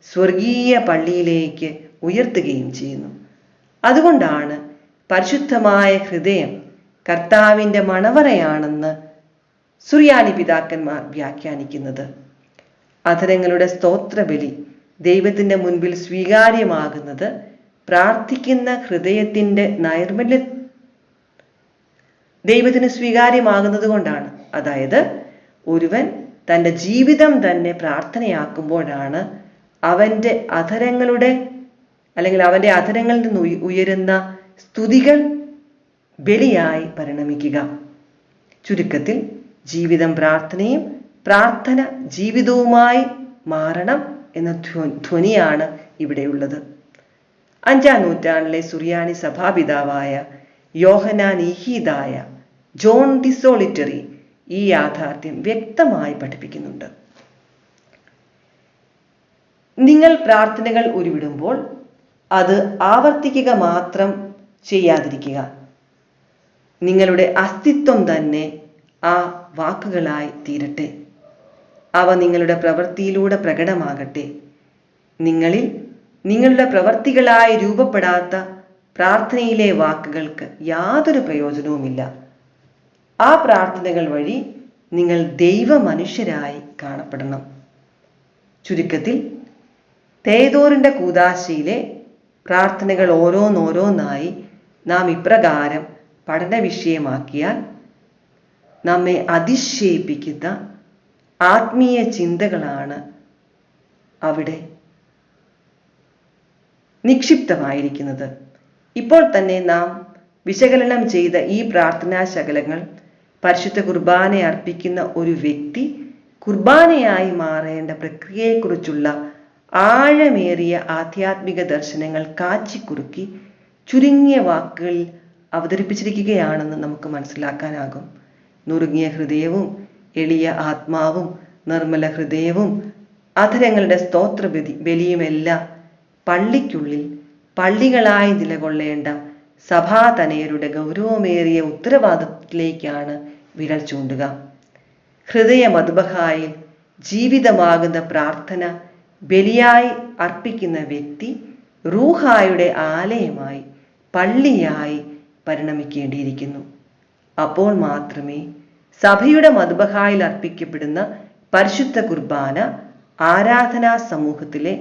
സ്വർഗീയ പള്ളിയിലേക്ക് ഉയർത്തുകയും ചെയ്യുന്നു. അതുകൊണ്ടാണ് പരിശുദ്ധമായ ഹൃദയം കർത്താവിൻ്റെ മണവറയാണെന്ന് സുറിയാനി പിതാക്കന്മാർ വ്യാഖ്യാനിക്കുന്നത്. അധരങ്ങളുടെ സ്തോത്രബലി ദൈവത്തിന്റെ മുൻപിൽ സ്വീകാര്യമാകുന്നത് പ്രാർത്ഥിക്കുന്ന ഹൃദയത്തിന്റെ നൈർമല്യ ദൈവത്തിന് സ്വീകാര്യമാകുന്നത് കൊണ്ടാണ്. അതായത് ഒരുവൻ തൻ്റെ ജീവിതം തന്നെ പ്രാർത്ഥനയാക്കുമ്പോഴാണ് അവൻ്റെ അധരങ്ങളുടെ അല്ലെങ്കിൽ അവൻ്റെ അധരങ്ങളിൽ നിന്ന് ഉയരുന്ന സ്തുതികൾ ബലിയായി പരിണമിക്കുക. ചുരുക്കത്തിൽ ജീവിതം പ്രാർത്ഥനയും പ്രാർത്ഥന ജീവിതവുമായി മാറണം എന്ന ധ്വനിയാണ് ഇവിടെയുള്ളത്. 5-ാം നൂറ്റാണ്ടിലെ സുറിയാനി സഭാപിതാവായ യോഹന്നാൻ ഈഹീദായ ജോൺ ദി സോളിറ്ററി ഈ യാഥാർത്ഥ്യം വ്യക്തമായി പഠിപ്പിക്കുന്നുണ്ട്. നിങ്ങൾ പ്രാർത്ഥനകൾ ഉരുവിടുമ്പോൾ അത് ആവർത്തിക്കുക മാത്രം ചെയ്യാതിരിക്കുക. നിങ്ങളുടെ അസ്തിത്വം തന്നെ ആ വാക്കുകളായി തീരട്ടെ. അവ നിങ്ങളുടെ പ്രവൃത്തിയിലൂടെ പ്രകടമാകട്ടെ. നിങ്ങളിൽ നിങ്ങളുടെ പ്രവൃത്തികളായി രൂപപ്പെടാത്ത പ്രാർത്ഥനയിലെ വാക്കുകൾക്ക് യാതൊരു പ്രയോജനവുമില്ല. ആ പ്രാർത്ഥനകൾ വഴി നിങ്ങൾ ദൈവ മനുഷ്യരായി കാണപ്പെടണം. ചുരുക്കത്തിൽ തേദോറിന്റെ കൂദാശയിലെ പ്രാർത്ഥനകൾ ഓരോന്നോരോന്നായി നാം ഇപ്രകാരം പഠന വിഷയമാക്കിയാൽ നമ്മെ അതിശയിപ്പിക്കുന്ന ആത്മീയ ചിന്തകളാണ് അവിടെ നിക്ഷിപ്തമായിരിക്കുന്നത്. ഇപ്പോൾ തന്നെ നാം വിശകലനം ചെയ്ത ഈ പ്രാർത്ഥനാ ശകലങ്ങൾ പരിശുദ്ധ കുർബാന അർപ്പിക്കുന്ന ഒരു വ്യക്തി കുർബാനയായി മാറേണ്ട പ്രക്രിയയെക്കുറിച്ചുള്ള ആഴമേറിയ ആധ്യാത്മിക ദർശനങ്ങൾ കാച്ചിക്കുറുക്കി ചുരുങ്ങിയ വാക്കുകളിൽ അവതരിപ്പിച്ചിരിക്കുകയാണെന്ന് നമുക്ക് മനസ്സിലാക്കാനാകും. നുറുങ്ങിയ ഹൃദയവും എളിയ ആത്മാവും നിർമ്മല ഹൃദയവും അധരങ്ങളുടെ സ്തോത്ര ബലിയുമെല്ലാം പള്ളിക്കുള്ളിൽ പള്ളികളായി നിലകൊള്ളേണ്ട സഭാതനയരുടെ ഗൗരവമേറിയ ഉത്തരവാദിത്വത്തിലേക്കാണ് വിരൽ ചൂണ്ടുക. ഹൃദയ മദ്ബഹായിൽ ജീവിതമാകുന്ന പ്രാർത്ഥന ബലിയായി അർപ്പിക്കുന്ന വ്യക്തി റൂഹായുടെ ആലയമായി പള്ളിയായി പരിണമിക്കേണ്ടിയിരിക്കുന്നു. അപ്പോൾ മാത്രമേ സഭയുടെ മദ്ബഹായിൽ അർപ്പിക്കപ്പെടുന്ന പരിശുദ്ധ കുർബാന ആരാധനാ സമൂഹത്തിലെ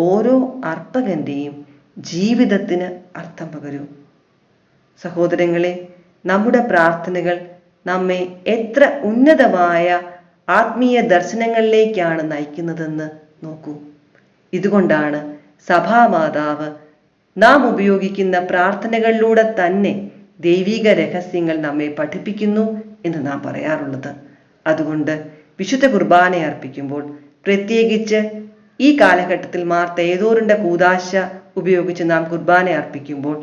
ഓരോ അർപ്പകന്റെയും ജീവിതത്തിന് അർത്ഥം പകരൂ. സഹോദരങ്ങളെ, നമ്മുടെ പ്രാർത്ഥനകൾ നമ്മെ എത്ര ഉന്നതമായ ആത്മീയ ദർശനങ്ങളിലേക്കാണ് നയിക്കുന്നതെന്ന് നോക്കൂ. ഇതുകൊണ്ടാണ് സഭാമാതാവ് നാം ഉപയോഗിക്കുന്ന പ്രാർത്ഥനകളിലൂടെ തന്നെ ദൈവിക രഹസ്യങ്ങൾ നമ്മെ പഠിപ്പിക്കുന്നു എന്ന് നാം പറയാറുള്ളത്. അതുകൊണ്ട് വിശുദ്ധ കുർബാന അർപ്പിക്കുമ്പോൾ, പ്രത്യേകിച്ച് ഈ കാലഘട്ടത്തിൽ മാർ തേദോറിന്റെ കൂദാശ ഉപയോഗിച്ച് നാം കുർബാന അർപ്പിക്കുമ്പോൾ,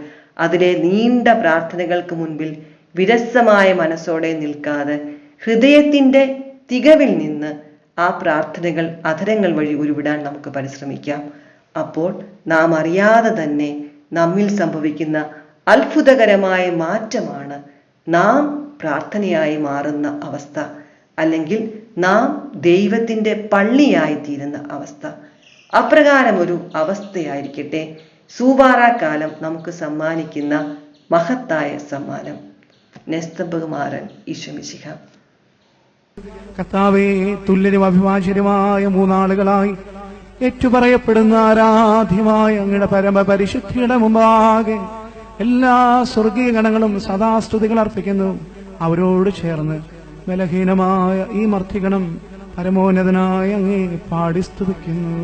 അതിലെ നീണ്ട പ്രാർത്ഥനകൾക്ക് മുൻപിൽ വിരസമായ മനസ്സോടെ നിൽക്കാതെ ഹൃദയത്തിന്റെ തികവിൽ നിന്ന് ആ പ്രാർത്ഥനകൾ അധരങ്ങൾ വഴി ഉരുവിടാൻ നമുക്ക് പരിശ്രമിക്കാം. അപ്പോൾ നാം അറിയാതെ തന്നെ നമ്മിൽ സംഭവിക്കുന്ന അത്ഭുതകരമായ മാറ്റമാണ് നാം പ്രാർത്ഥനയായി മാറുന്ന അവസ്ഥ, അല്ലെങ്കിൽ നാം ദൈവത്തിന്റെ പള്ളിയായി തീരുന്ന അവസ്ഥ. അപ്രകാരം ഒരു അവസ്ഥയായിരിക്കട്ടെ സൂവാറാക്കാലം നമുക്ക് സമ്മാനിക്കുന്ന മഹത്തായ സമ്മാനം. നെസ്തബകുമാരൻ ഈശോമിശിഹ. കർത്താവേ, തുല്യരും അഭിവാചര്യമായ മൂന്നാളുകളായി ഏറ്റുപറയപ്പെടുന്ന ആരാധ്യമായ അങ്ങയുടെ പരമപരിശുദ്ധിയുടെ മുമ്പാകെ എല്ലാ സ്വർഗീയ ഗണങ്ങളും സദാസ്തുതികൾ അർപ്പിക്കുന്നു. അവരോട് ചേർന്ന് ബലഹീനമായ ഈ മർത്തിഗണം പരമോന്നതനായ അങ്ങേ പാടി സ്തുതിക്കുന്നു.